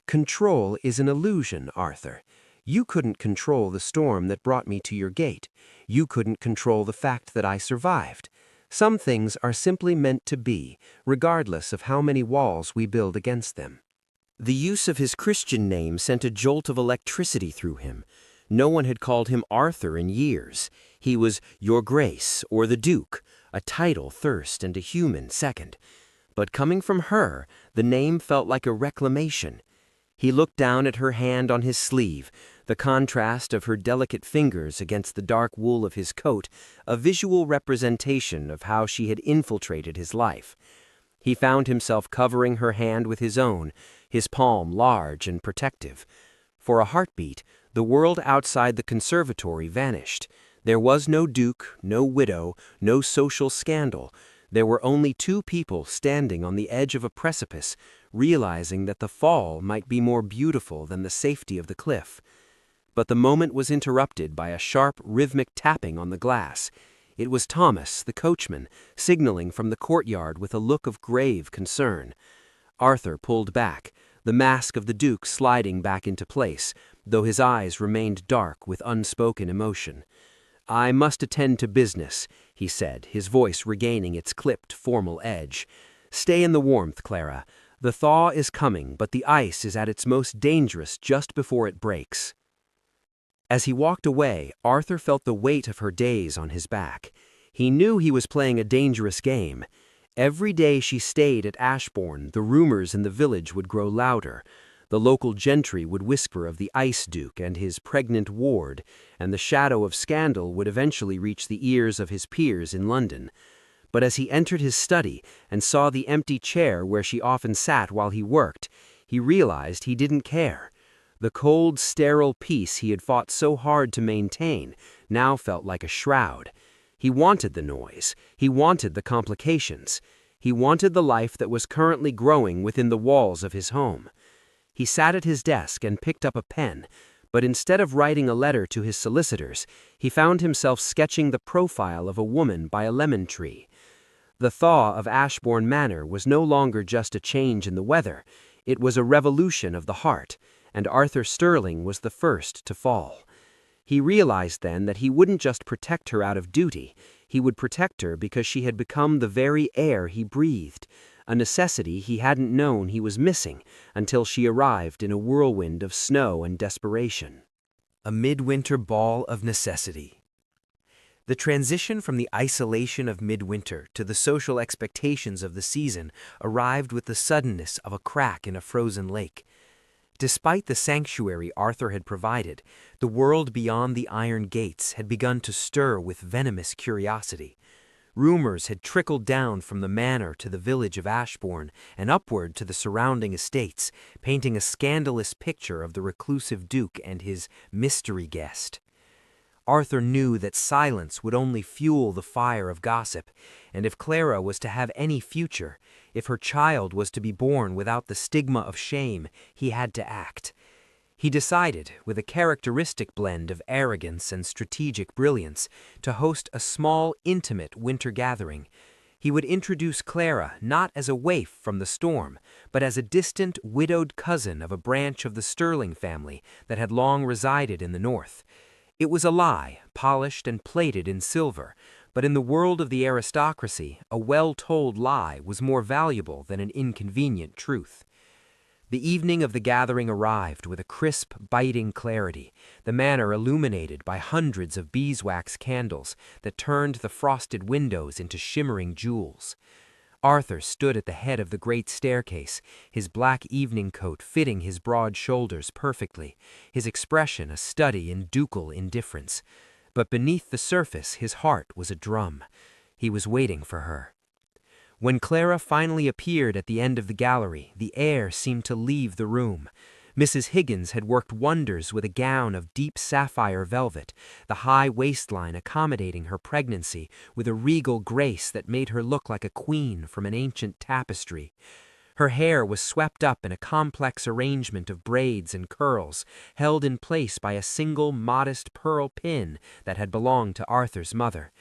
"Control is an illusion, Arthur. You couldn't control the storm that brought me to your gate. You couldn't control the fact that I survived. Some things are simply meant to be, regardless of how many walls we build against them." The use of his Christian name sent a jolt of electricity through him. No one had called him Arthur in years. He was Your Grace or the Duke, a title first and a human second. But coming from her, the name felt like a reclamation. He looked down at her hand on his sleeve, the contrast of her delicate fingers against the dark wool of his coat, a visual representation of how she had infiltrated his life. He found himself covering her hand with his own, his palm large and protective. For a heartbeat, the world outside the conservatory vanished. There was no duke, no widow, no social scandal. There were only two people standing on the edge of a precipice, realizing that the fall might be more beautiful than the safety of the cliff. But the moment was interrupted by a sharp, rhythmic tapping on the glass. It was Thomas, the coachman, signaling from the courtyard with a look of grave concern. Arthur pulled back, the mask of the Duke sliding back into place, though his eyes remained dark with unspoken emotion. "I must attend to business," he said, his voice regaining its clipped, formal edge. "Stay in the warmth, Clara. The thaw is coming, but the ice is at its most dangerous just before it breaks." As he walked away, Arthur felt the weight of her days on his back. He knew he was playing a dangerous game. Every day she stayed at Ashbourne, the rumors in the village would grow louder. The local gentry would whisper of the Ice Duke and his pregnant ward, and the shadow of scandal would eventually reach the ears of his peers in London. But as he entered his study and saw the empty chair where she often sat while he worked, he realized he didn't care. The cold, sterile peace he had fought so hard to maintain now felt like a shroud. He wanted the noise. He wanted the complications. He wanted the life that was currently growing within the walls of his home. He sat at his desk and picked up a pen, but instead of writing a letter to his solicitors, he found himself sketching the profile of a woman by a lemon tree. The thaw of Ashbourne Manor was no longer just a change in the weather. It was a revolution of the heart, and Arthur Sterling was the first to fall. He realized then that he wouldn't just protect her out of duty, he would protect her because she had become the very air he breathed, a necessity he hadn't known he was missing until she arrived in a whirlwind of snow and desperation. A midwinter ball of necessity. The transition from the isolation of midwinter to the social expectations of the season arrived with the suddenness of a crack in a frozen lake. Despite the sanctuary Arthur had provided, the world beyond the iron gates had begun to stir with venomous curiosity. Rumors had trickled down from the manor to the village of Ashbourne and upward to the surrounding estates, painting a scandalous picture of the reclusive Duke and his mystery guest. Arthur knew that silence would only fuel the fire of gossip, and if Clara was to have any future, if her child was to be born without the stigma of shame, he had to act. He decided, with a characteristic blend of arrogance and strategic brilliance, to host a small, intimate winter gathering. He would introduce Clara not as a waif from the storm, but as a distant, widowed cousin of a branch of the Sterling family that had long resided in the north. It was a lie, polished and plated in silver, but in the world of the aristocracy, a well-told lie was more valuable than an inconvenient truth. The evening of the gathering arrived with a crisp, biting clarity, the manor illuminated by hundreds of beeswax candles that turned the frosted windows into shimmering jewels. Arthur stood at the head of the great staircase, his black evening coat fitting his broad shoulders perfectly, his expression a study in ducal indifference. But beneath the surface his heart was a drum. He was waiting for her. When Clara finally appeared at the end of the gallery, the air seemed to leave the room. Mrs. Higgins had worked wonders with a gown of deep sapphire velvet, the high waistline accommodating her pregnancy with a regal grace that made her look like a queen from an ancient tapestry. Her hair was swept up in a complex arrangement of braids and curls, held in place by a single modest pearl pin that had belonged to Arthur's mother.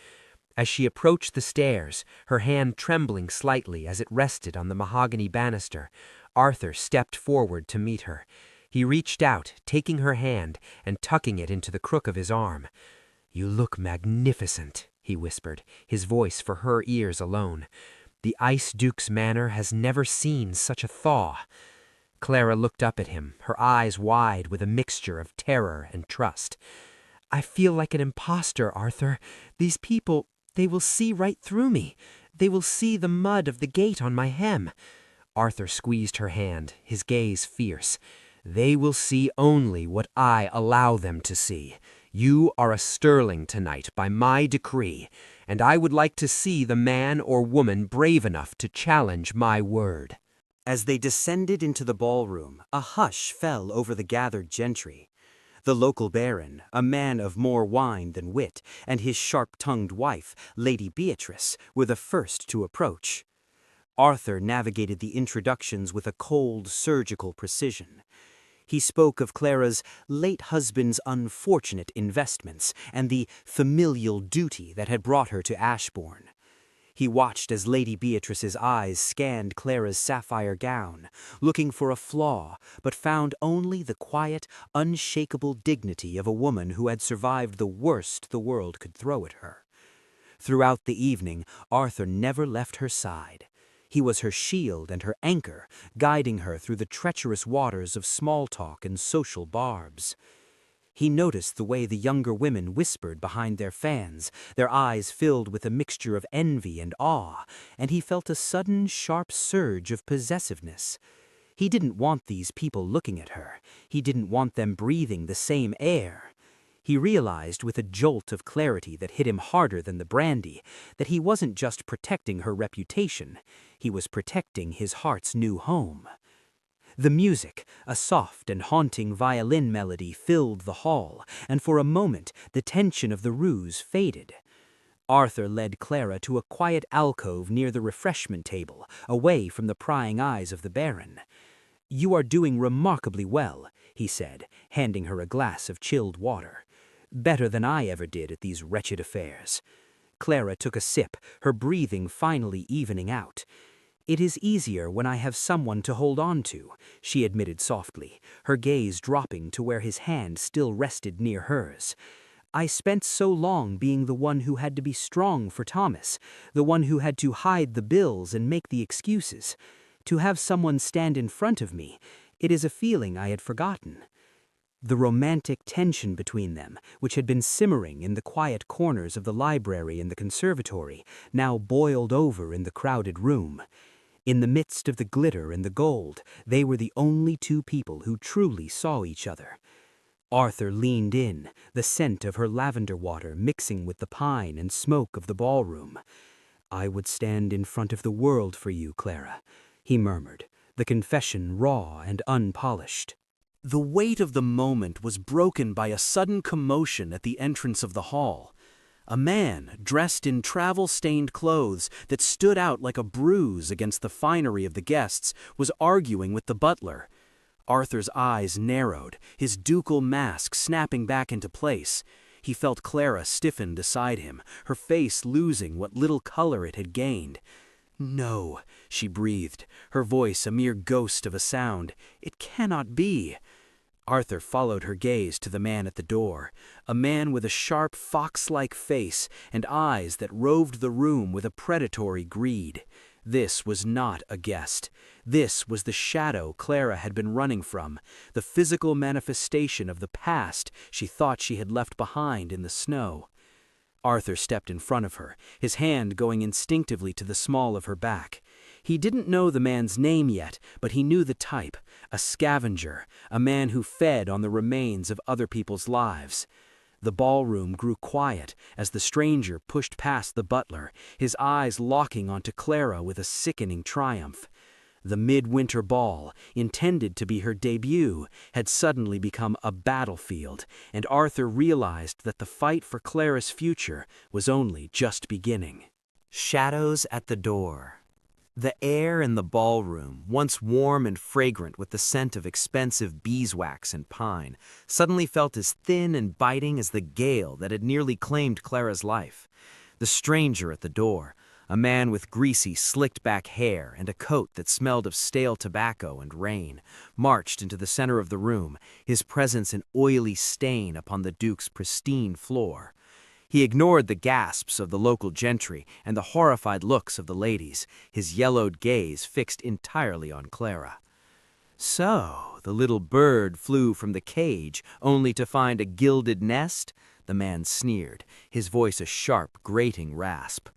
As she approached the stairs, her hand trembling slightly as it rested on the mahogany banister, Arthur stepped forward to meet her. He reached out, taking her hand and tucking it into the crook of his arm. "You look magnificent," he whispered, his voice for her ears alone. "The Ice Duke's manor has never seen such a thaw." Clara looked up at him, her eyes wide with a mixture of terror and trust. "I feel like an imposter, Arthur. These people, they will see right through me. They will see the mud of the gate on my hem." Arthur squeezed her hand, his gaze fierce. "They will see only what I allow them to see. You are a sterling tonight by my decree, and I would like to see the man or woman brave enough to challenge my word." As they descended into the ballroom, a hush fell over the gathered gentry. The local baron, a man of more wine than wit, and his sharp-tongued wife, Lady Beatrice, were the first to approach. Arthur navigated the introductions with a cold, surgical precision. He spoke of Clara's late husband's unfortunate investments and the familial duty that had brought her to Ashbourne. He watched as Lady Beatrice's eyes scanned Clara's sapphire gown, looking for a flaw, but found only the quiet, unshakable dignity of a woman who had survived the worst the world could throw at her. Throughout the evening, Arthur never left her side. He was her shield and her anchor, guiding her through the treacherous waters of small talk and social barbs. He noticed the way the younger women whispered behind their fans, their eyes filled with a mixture of envy and awe, and he felt a sudden, sharp surge of possessiveness. He didn't want these people looking at her. He didn't want them breathing the same air. He realized with a jolt of clarity that hit him harder than the brandy that he wasn't just protecting her reputation, he was protecting his heart's new home. The music, a soft and haunting violin melody, filled the hall, and for a moment the tension of the ruse faded. Arthur led Clara to a quiet alcove near the refreshment table, away from the prying eyes of the baron. "You are doing remarkably well," he said, handing her a glass of chilled water. "Better than I ever did at these wretched affairs." Clara took a sip, her breathing finally evening out. "It is easier when I have someone to hold on to," she admitted softly, her gaze dropping to where his hand still rested near hers. "I spent so long being the one who had to be strong for Thomas, the one who had to hide the bills and make the excuses. To have someone stand in front of me, it is a feeling I had forgotten." The romantic tension between them, which had been simmering in the quiet corners of the library and the conservatory, now boiled over in the crowded room. In the midst of the glitter and the gold, they were the only two people who truly saw each other. Arthur leaned in, the scent of her lavender water mixing with the pine and smoke of the ballroom. "I would stand in front of the world for you, Clara," he murmured, the confession raw and unpolished. The weight of the moment was broken by a sudden commotion at the entrance of the hall. A man, dressed in travel-stained clothes that stood out like a bruise against the finery of the guests, was arguing with the butler. Arthur's eyes narrowed, his ducal mask snapping back into place. He felt Clara stiffen beside him, her face losing what little color it had gained. "No," she breathed, her voice a mere ghost of a sound. "It cannot be." Arthur followed her gaze to the man at the door, a man with a sharp fox-like face and eyes that roved the room with a predatory greed. This was not a guest. This was the shadow Clara had been running from, the physical manifestation of the past she thought she had left behind in the snow. Arthur stepped in front of her, his hand going instinctively to the small of her back. He didn't know the man's name yet, but he knew the type, a scavenger, a man who fed on the remains of other people's lives. The ballroom grew quiet as the stranger pushed past the butler, his eyes locking onto Clara with a sickening triumph. The midwinter ball, intended to be her debut, had suddenly become a battlefield, and Arthur realized that the fight for Clara's future was only just beginning. Shadows at the door. The air in the ballroom, once warm and fragrant with the scent of expensive beeswax and pine, suddenly felt as thin and biting as the gale that had nearly claimed Clara's life. The stranger at the door, a man with greasy, slicked-back hair and a coat that smelled of stale tobacco and rain, marched into the center of the room, his presence an oily stain upon the Duke's pristine floor. He ignored the gasps of the local gentry and the horrified looks of the ladies, his yellowed gaze fixed entirely on Clara. "So, the little bird flew from the cage, only to find a gilded nest?" The man sneered, his voice a sharp, grating rasp.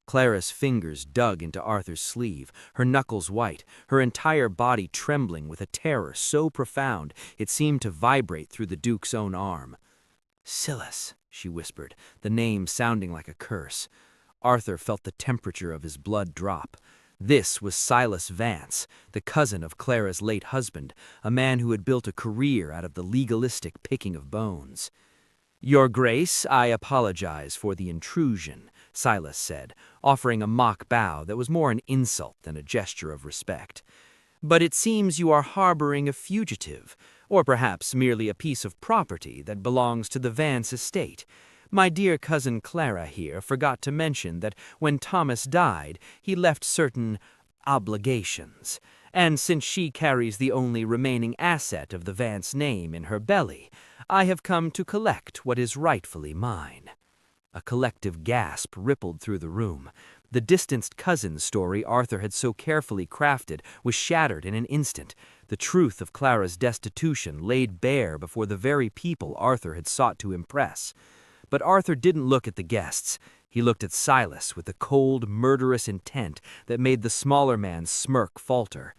Clara's fingers dug into Arthur's sleeve, her knuckles white, her entire body trembling with a terror so profound it seemed to vibrate through the Duke's own arm. "Silas," she whispered, the name sounding like a curse. Arthur felt the temperature of his blood drop. This was Silas Vance, the cousin of Clara's late husband, a man who had built a career out of the legalistic picking of bones. "Your Grace, I apologize for the intrusion," Silas said, offering a mock bow that was more an insult than a gesture of respect. "But it seems you are harboring a fugitive, or perhaps merely a piece of property that belongs to the Vance estate. My dear cousin Clara here forgot to mention that when Thomas died, he left certain obligations, and since she carries the only remaining asset of the Vance name in her belly, I have come to collect what is rightfully mine." A collective gasp rippled through the room. The distanced cousin story Arthur had so carefully crafted was shattered in an instant, the truth of Clara's destitution laid bare before the very people Arthur had sought to impress. But Arthur didn't look at the guests. He looked at Silas with a cold, murderous intent that made the smaller man's smirk falter.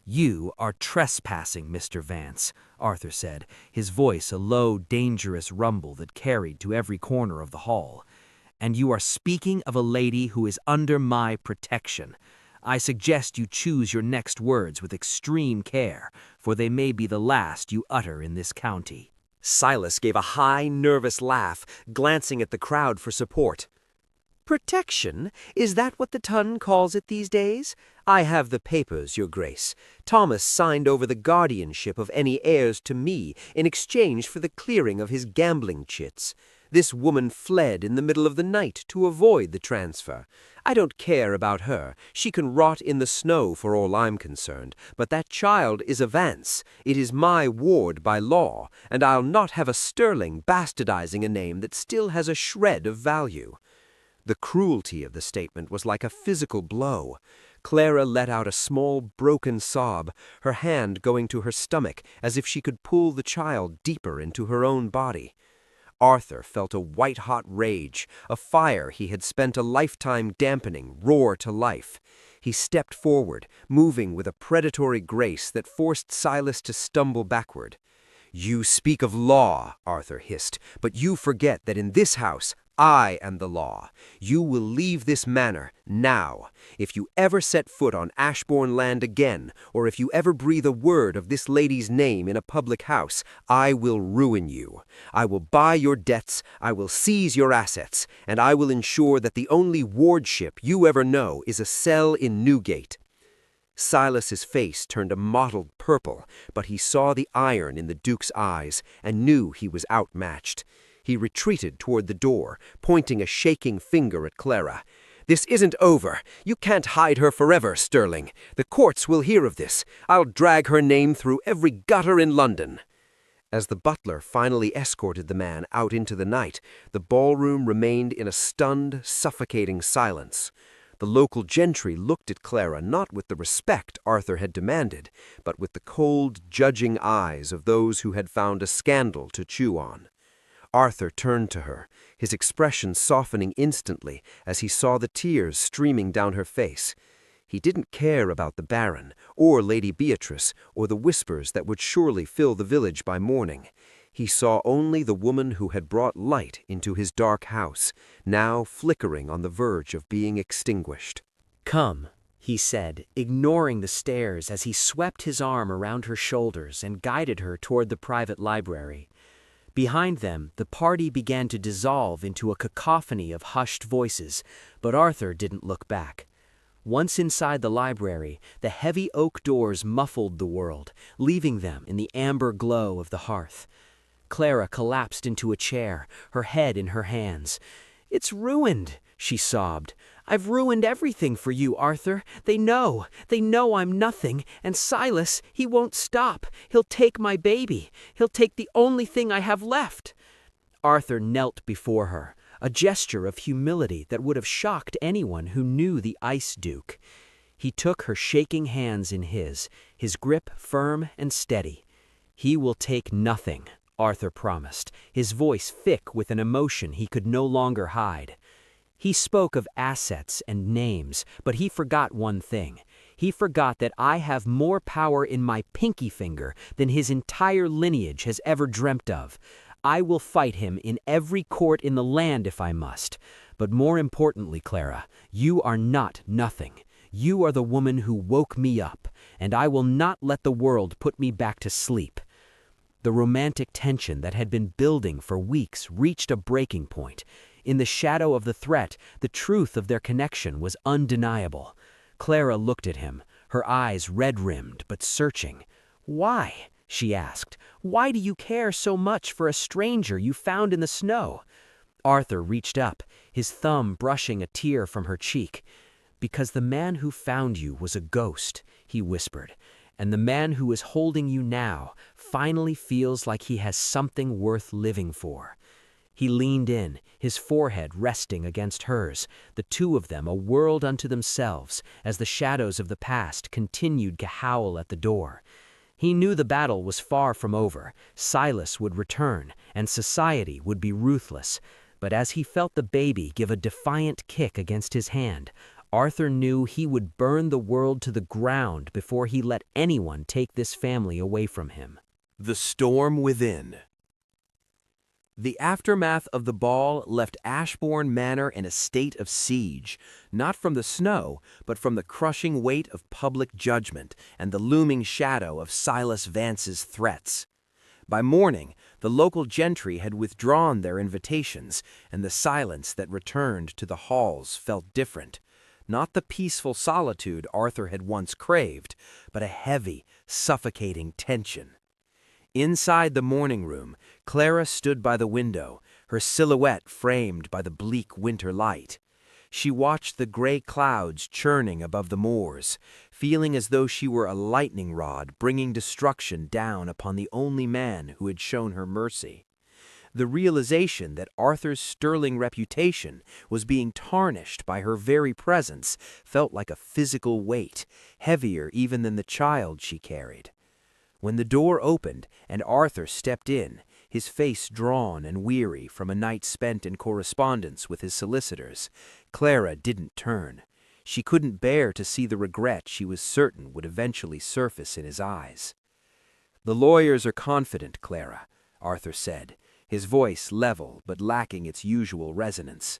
"You are trespassing, Mr. Vance," Arthur said, his voice a low, dangerous rumble that carried to every corner of the hall. "And you are speaking of a lady who is under my protection. I suggest you choose your next words with extreme care, for they may be the last you utter in this county." Silas gave a high, nervous laugh, glancing at the crowd for support. "Protection? Is that what the ton calls it these days? I have the papers, Your Grace. Thomas signed over the guardianship of any heirs to me in exchange for the clearing of his gambling chits. This woman fled in the middle of the night to avoid the transfer. I don't care about her. She can rot in the snow for all I'm concerned. But that child is a Vance. It is my ward by law, and I'll not have a sterling bastardizing a name that still has a shred of value." The cruelty of the statement was like a physical blow. Clara let out a small, broken sob, her hand going to her stomach as if she could pull the child deeper into her own body. Arthur felt a white-hot rage, a fire he had spent a lifetime dampening, roar to life. He stepped forward, moving with a predatory grace that forced Silas to stumble backward. "You speak of law," Arthur hissed, "but you forget that in this house I am the law. You will leave this manor now. If you ever set foot on Ashbourne land again, or if you ever breathe a word of this lady's name in a public house, I will ruin you. I will buy your debts, I will seize your assets, and I will ensure that the only wardship you ever know is a cell in Newgate." Silas's face turned a mottled purple, but he saw the iron in the Duke's eyes and knew he was outmatched. He retreated toward the door, pointing a shaking finger at Clara. "This isn't over. You can't hide her forever, Sterling. The courts will hear of this. I'll drag her name through every gutter in London." As the butler finally escorted the man out into the night, the ballroom remained in a stunned, suffocating silence. The local gentry looked at Clara not with the respect Arthur had demanded, but with the cold, judging eyes of those who had found a scandal to chew on. Arthur turned to her, his expression softening instantly as he saw the tears streaming down her face. He didn't care about the Baron, or Lady Beatrice, or the whispers that would surely fill the village by morning. He saw only the woman who had brought light into his dark house, now flickering on the verge of being extinguished. "Come," he said, ignoring the stares as he swept his arm around her shoulders and guided her toward the private library. Behind them, the party began to dissolve into a cacophony of hushed voices, but Arthur didn't look back. Once inside the library, the heavy oak doors muffled the world, leaving them in the amber glow of the hearth. Clara collapsed into a chair, her head in her hands. "It's ruined," she sobbed. "I've ruined everything for you, Arthur. They know I'm nothing, and Silas, he won't stop. He'll take my baby. He'll take the only thing I have left." Arthur knelt before her, a gesture of humility that would have shocked anyone who knew the Ice Duke. He took her shaking hands in his grip firm and steady. "He will take nothing," Arthur promised, his voice thick with an emotion he could no longer hide. He spoke of assets and names, but he forgot one thing. He forgot that I have more power in my pinky finger than his entire lineage has ever dreamt of. I will fight him in every court in the land if I must. But more importantly, Clara, you are not nothing. You are the woman who woke me up, and I will not let the world put me back to sleep." The romantic tension that had been building for weeks reached a breaking point. In the shadow of the threat, the truth of their connection was undeniable. Clara looked at him, her eyes red-rimmed but searching. "Why?" she asked. "Why do you care so much for a stranger you found in the snow?" Arthur reached up, his thumb brushing a tear from her cheek. "Because the man who found you was a ghost," he whispered, "and the man who is holding you now finally feels like he has something worth living for." He leaned in, his forehead resting against hers, the two of them a world unto themselves, as the shadows of the past continued to howl at the door. He knew the battle was far from over. Silas would return, and society would be ruthless. But as he felt the baby give a defiant kick against his hand, Arthur knew he would burn the world to the ground before he let anyone take this family away from him. The storm within. The aftermath of the ball left Ashbourne Manor in a state of siege, not from the snow, but from the crushing weight of public judgment and the looming shadow of Silas Vance's threats. By morning, the local gentry had withdrawn their invitations, and the silence that returned to the halls felt different. Not the peaceful solitude Arthur had once craved, but a heavy, suffocating tension. Inside the morning room, Clara stood by the window, her silhouette framed by the bleak winter light. She watched the gray clouds churning above the moors, feeling as though she were a lightning rod bringing destruction down upon the only man who had shown her mercy. The realization that Arthur's sterling reputation was being tarnished by her very presence felt like a physical weight, heavier even than the child she carried. When the door opened and Arthur stepped in, his face drawn and weary from a night spent in correspondence with his solicitors, Clara didn't turn. She couldn't bear to see the regret she was certain would eventually surface in his eyes. "The lawyers are confident, Clara," Arthur said, his voice level but lacking its usual resonance.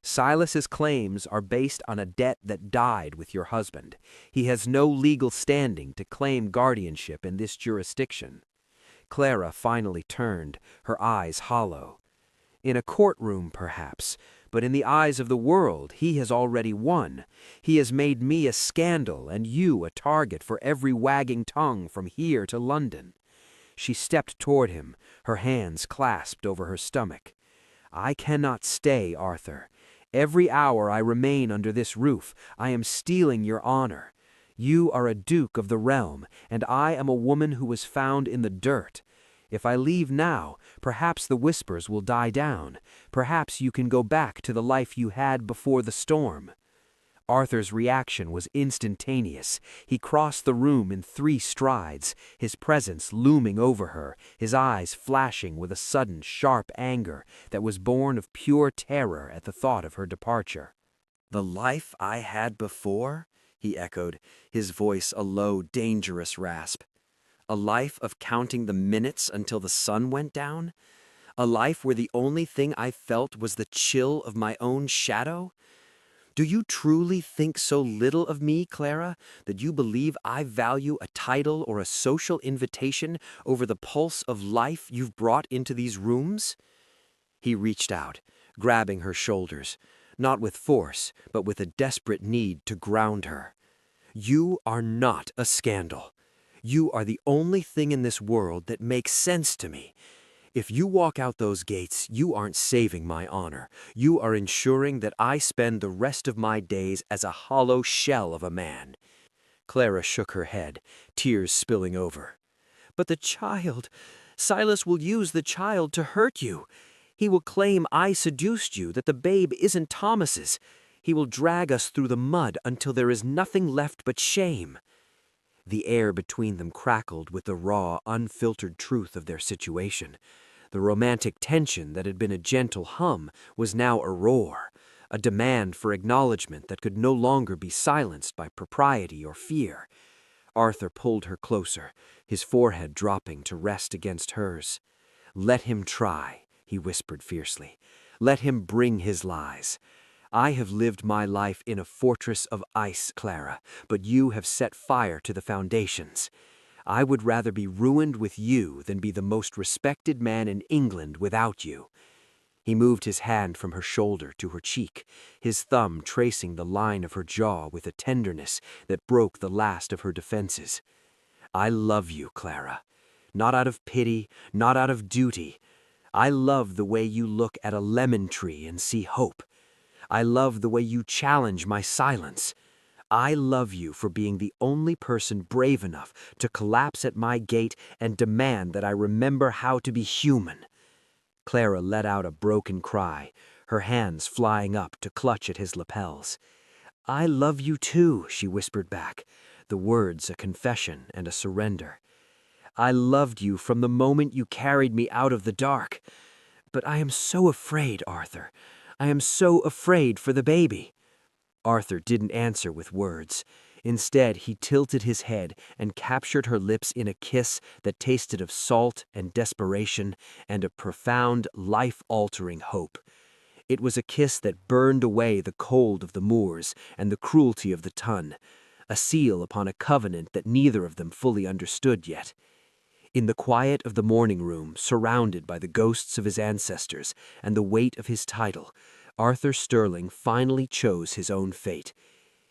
"Silas's claims are based on a debt that died with your husband. He has no legal standing to claim guardianship in this jurisdiction." Clara finally turned, her eyes hollow. "In a courtroom, perhaps, but in the eyes of the world he has already won. He has made me a scandal and you a target for every wagging tongue from here to London." She stepped toward him, her hands clasped over her stomach. "I cannot stay, Arthur. Every hour I remain under this roof, I am stealing your honor. You are a duke of the realm, and I am a woman who was found in the dirt. If I leave now, perhaps the whispers will die down. Perhaps you can go back to the life you had before the storm." Arthur's reaction was instantaneous. He crossed the room in 3 strides, his presence looming over her, his eyes flashing with a sudden, sharp anger that was born of pure terror at the thought of her departure. "The life I had before?" he echoed, his voice a low, dangerous rasp. A life of counting the minutes until the sun went down? A life where the only thing I felt was the chill of my own shadow? Do you truly think so little of me, Clara, that you believe I value a title or a social invitation over the pulse of life you've brought into these rooms? He reached out, grabbing her shoulders, not with force, but with a desperate need to ground her. You are not a scandal. You are the only thing in this world that makes sense to me. If you walk out those gates, you aren't saving my honor. You are ensuring that I spend the rest of my days as a hollow shell of a man. Clara shook her head, tears spilling over. But the child, Silas will use the child to hurt you. He will claim I seduced you, that the babe isn't Thomas's. He will drag us through the mud until there is nothing left but shame. The air between them crackled with the raw, unfiltered truth of their situation. The romantic tension that had been a gentle hum was now a roar, a demand for acknowledgement that could no longer be silenced by propriety or fear. Arthur pulled her closer, his forehead dropping to rest against hers. "Let him try," he whispered fiercely. "Let him bring his lies. I have lived my life in a fortress of ice, Clara, but you have set fire to the foundations. I would rather be ruined with you than be the most respected man in England without you." He moved his hand from her shoulder to her cheek, his thumb tracing the line of her jaw with a tenderness that broke the last of her defenses. "I love you, Clara. Not out of pity, not out of duty. I love the way you look at a lemon tree and see hope. I love the way you challenge my silence. I love you for being the only person brave enough to collapse at my gate and demand that I remember how to be human." Clara let out a broken cry, her hands flying up to clutch at his lapels. "I love you too," she whispered back, the words a confession and a surrender. "I loved you from the moment you carried me out of the dark. But I am so afraid, Arthur. I am so afraid for the baby." Arthur didn't answer with words. Instead, he tilted his head and captured her lips in a kiss that tasted of salt and desperation and a profound, life-altering hope. It was a kiss that burned away the cold of the moors and the cruelty of the ton, a seal upon a covenant that neither of them fully understood yet. In the quiet of the morning room, surrounded by the ghosts of his ancestors and the weight of his title, Arthur Sterling finally chose his own fate.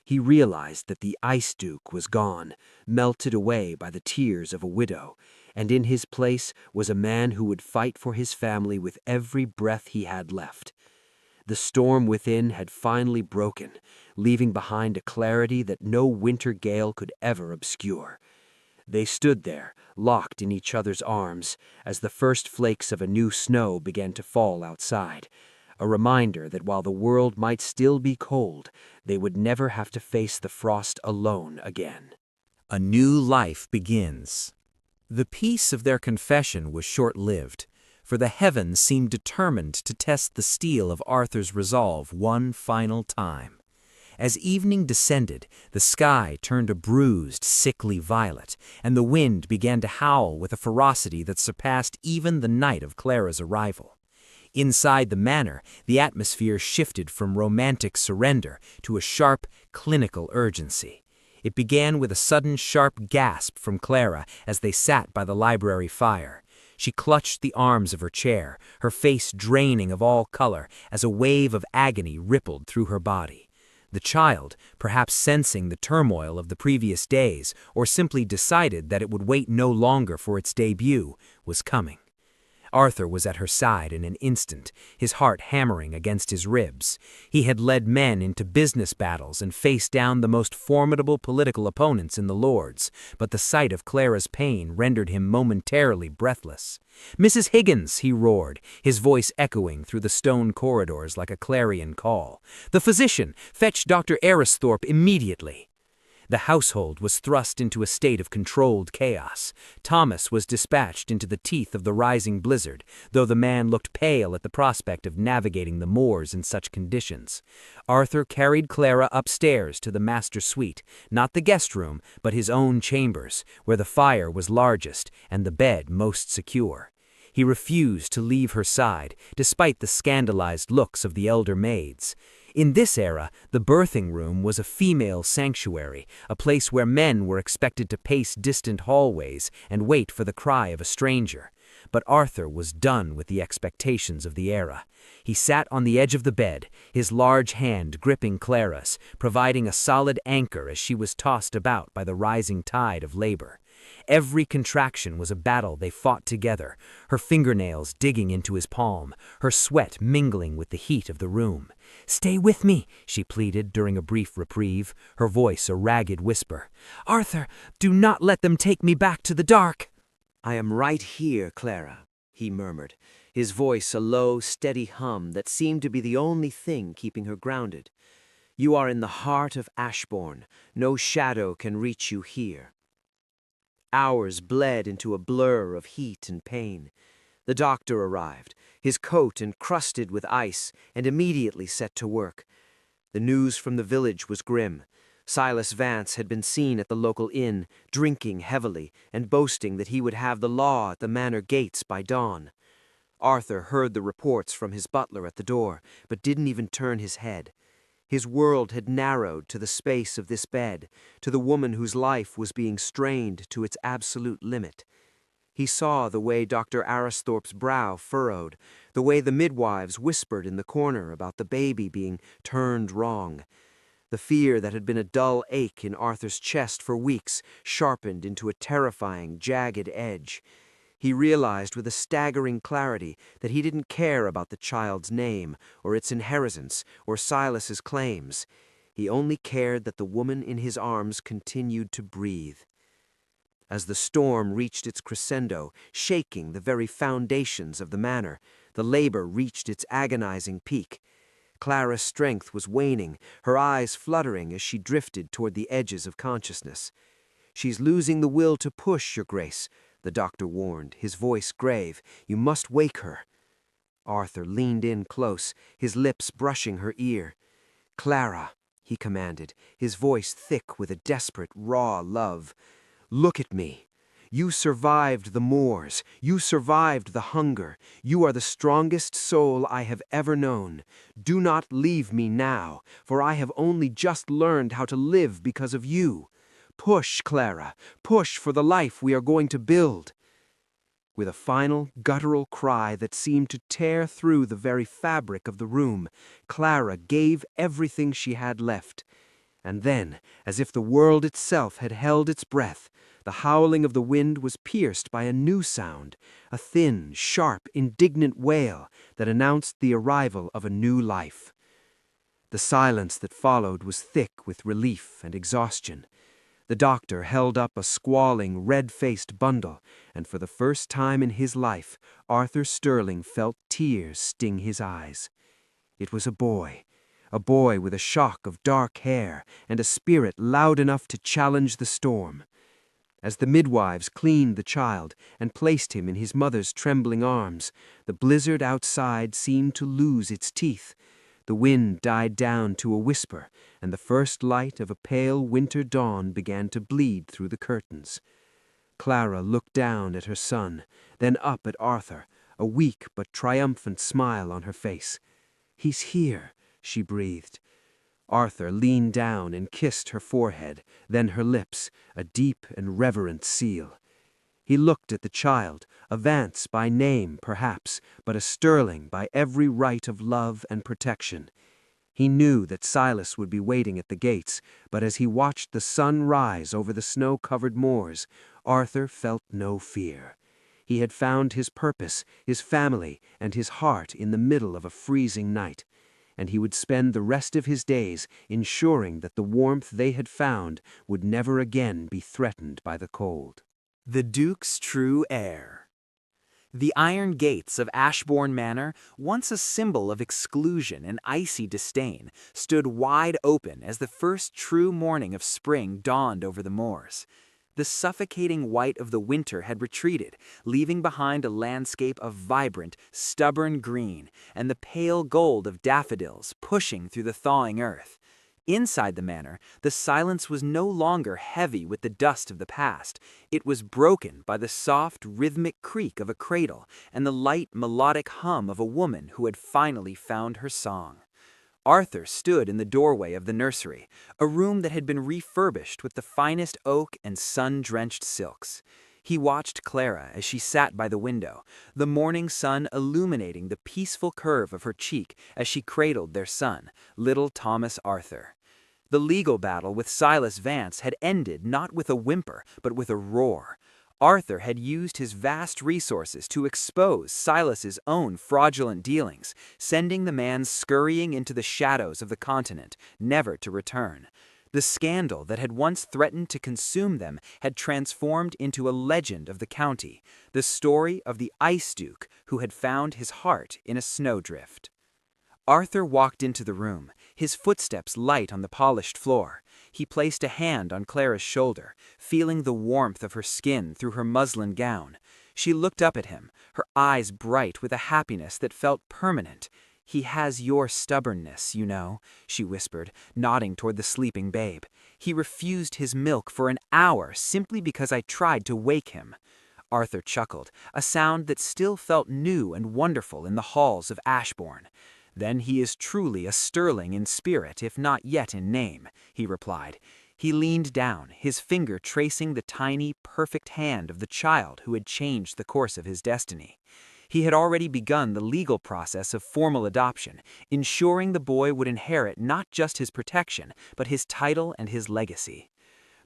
He realized that the Ice Duke was gone, melted away by the tears of a widow, and in his place was a man who would fight for his family with every breath he had left. The storm within had finally broken, leaving behind a clarity that no winter gale could ever obscure. They stood there, locked in each other's arms, as the first flakes of a new snow began to fall outside. A reminder that while the world might still be cold, they would never have to face the frost alone again. A new life begins. The peace of their confession was short-lived, for the heavens seemed determined to test the steel of Arthur's resolve one final time. As evening descended, the sky turned a bruised, sickly violet, and the wind began to howl with a ferocity that surpassed even the night of Clara's arrival. Inside the manor, the atmosphere shifted from romantic surrender to a sharp, clinical urgency. It began with a sudden sharp gasp from Clara as they sat by the library fire. She clutched the arms of her chair, her face draining of all color as a wave of agony rippled through her body. The child, perhaps sensing the turmoil of the previous days or simply decided that it would wait no longer for its debut, was coming. Arthur was at her side in an instant, his heart hammering against his ribs. He had led men into business battles and faced down the most formidable political opponents in the Lords, but the sight of Clara's pain rendered him momentarily breathless. "Mrs. Higgins!" he roared, his voice echoing through the stone corridors like a clarion call. "The physician! Fetch Dr. Aristhorpe immediately!" The household was thrust into a state of controlled chaos. Thomas was dispatched into the teeth of the rising blizzard, though the man looked pale at the prospect of navigating the moors in such conditions. Arthur carried Clara upstairs to the master suite, not the guest room, but his own chambers, where the fire was largest and the bed most secure. He refused to leave her side, despite the scandalized looks of the elder maids. In this era, the birthing room was a female sanctuary, a place where men were expected to pace distant hallways and wait for the cry of a stranger. But Arthur was done with the expectations of the era. He sat on the edge of the bed, his large hand gripping Clara's, providing a solid anchor as she was tossed about by the rising tide of labor. Every contraction was a battle they fought together, her fingernails digging into his palm, her sweat mingling with the heat of the room. "Stay with me," she pleaded during a brief reprieve, her voice a ragged whisper. "Arthur, do not let them take me back to the dark." "I am right here, Clara," he murmured, his voice a low, steady hum that seemed to be the only thing keeping her grounded. "You are in the heart of Ashbourne. No shadow can reach you here." Hours bled into a blur of heat and pain. The doctor arrived, his coat encrusted with ice, and immediately set to work. The news from the village was grim. Silas Vance had been seen at the local inn, drinking heavily and boasting that he would have the law at the manor gates by dawn. Arthur heard the reports from his butler at the door, but didn't even turn his head. His world had narrowed to the space of this bed, to the woman whose life was being strained to its absolute limit. He saw the way Dr. Aristhorpe's brow furrowed, the way the midwives whispered in the corner about the baby being turned wrong. The fear that had been a dull ache in Arthur's chest for weeks sharpened into a terrifying, jagged edge. He realized with a staggering clarity that he didn't care about the child's name, or its inheritance, or Silas's claims. He only cared that the woman in his arms continued to breathe. As the storm reached its crescendo, shaking the very foundations of the manor, the labor reached its agonizing peak. Clara's strength was waning, her eyes fluttering as she drifted toward the edges of consciousness. "She's losing the will to push, Your Grace," the doctor warned, his voice grave. "You must wake her." Arthur leaned in close, his lips brushing her ear. "Clara," he commanded, his voice thick with a desperate, raw love. "Look at me. You survived the moors. You survived the hunger. You are the strongest soul I have ever known. Do not leave me now, for I have only just learned how to live because of you. Push, Clara, push for the life we are going to build." With a final, guttural cry that seemed to tear through the very fabric of the room, Clara gave everything she had left. And then, as if the world itself had held its breath, the howling of the wind was pierced by a new sound, a thin, sharp, indignant wail that announced the arrival of a new life. The silence that followed was thick with relief and exhaustion. The doctor held up a squalling, red-faced bundle, and for the first time in his life, Arthur Sterling felt tears sting his eyes. It was a boy with a shock of dark hair and a spirit loud enough to challenge the storm. As the midwives cleaned the child and placed him in his mother's trembling arms, the blizzard outside seemed to lose its teeth. The wind died down to a whisper, and the first light of a pale winter dawn began to bleed through the curtains. Clara looked down at her son, then up at Arthur, a weak but triumphant smile on her face. "He's here," she breathed. Arthur leaned down and kissed her forehead, then her lips, a deep and reverent seal. He looked at the child, a Vance by name, perhaps, but a Sterling by every right of love and protection. He knew that Silas would be waiting at the gates, but as he watched the sun rise over the snow-covered moors, Arthur felt no fear. He had found his purpose, his family, and his heart in the middle of a freezing night, and he would spend the rest of his days ensuring that the warmth they had found would never again be threatened by the cold. The Duke's True Heir. The iron gates of Ashbourne Manor, once a symbol of exclusion and icy disdain, stood wide open as the first true morning of spring dawned over the moors. The suffocating white of the winter had retreated, leaving behind a landscape of vibrant, stubborn green and the pale gold of daffodils pushing through the thawing earth. Inside the manor, the silence was no longer heavy with the dust of the past. It was broken by the soft, rhythmic creak of a cradle and the light, melodic hum of a woman who had finally found her song. Arthur stood in the doorway of the nursery, a room that had been refurbished with the finest oak and sun-drenched silks. He watched Clara as she sat by the window, the morning sun illuminating the peaceful curve of her cheek as she cradled their son, little Thomas Arthur. The legal battle with Silas Vance had ended not with a whimper, but with a roar. Arthur had used his vast resources to expose Silas's own fraudulent dealings, sending the man scurrying into the shadows of the continent, never to return. The scandal that had once threatened to consume them had transformed into a legend of the county, the story of the ice duke who had found his heart in a snowdrift. Arthur walked into the room, his footsteps light on the polished floor. He placed a hand on Clara's shoulder, feeling the warmth of her skin through her muslin gown. She looked up at him, her eyes bright with a happiness that felt permanent. "He has your stubbornness, you know," she whispered, nodding toward the sleeping babe. "He refused his milk for an hour simply because I tried to wake him." Arthur chuckled, a sound that still felt new and wonderful in the halls of Ashbourne. "Then he is truly a sterling in spirit, if not yet in name," he replied. He leaned down, his finger tracing the tiny, perfect hand of the child who had changed the course of his destiny. He had already begun the legal process of formal adoption, ensuring the boy would inherit not just his protection, but his title and his legacy.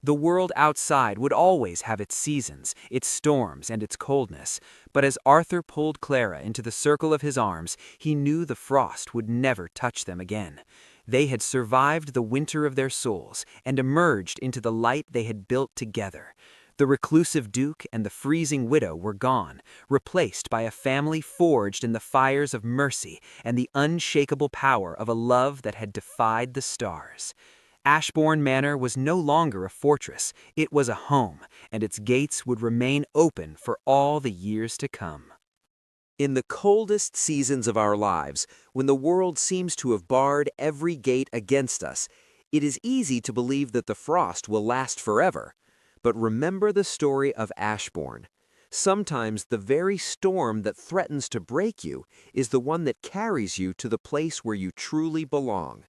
The world outside would always have its seasons, its storms, and its coldness, but as Arthur pulled Clara into the circle of his arms, he knew the frost would never touch them again. They had survived the winter of their souls and emerged into the light they had built together. The reclusive duke and the freezing widow were gone, replaced by a family forged in the fires of mercy and the unshakable power of a love that had defied the stars. Ashbourne Manor was no longer a fortress, it was a home, and its gates would remain open for all the years to come. In the coldest seasons of our lives, when the world seems to have barred every gate against us, it is easy to believe that the frost will last forever. But remember the story of Ashbourne. Sometimes the very storm that threatens to break you is the one that carries you to the place where you truly belong.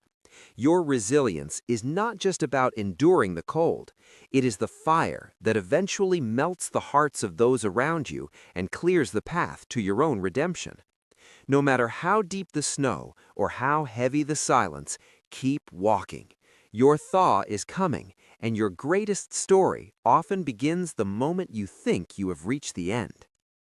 Your resilience is not just about enduring the cold. It is the fire that eventually melts the hearts of those around you and clears the path to your own redemption. No matter how deep the snow or how heavy the silence, keep walking. Your thaw is coming, and your greatest story often begins the moment you think you have reached the end.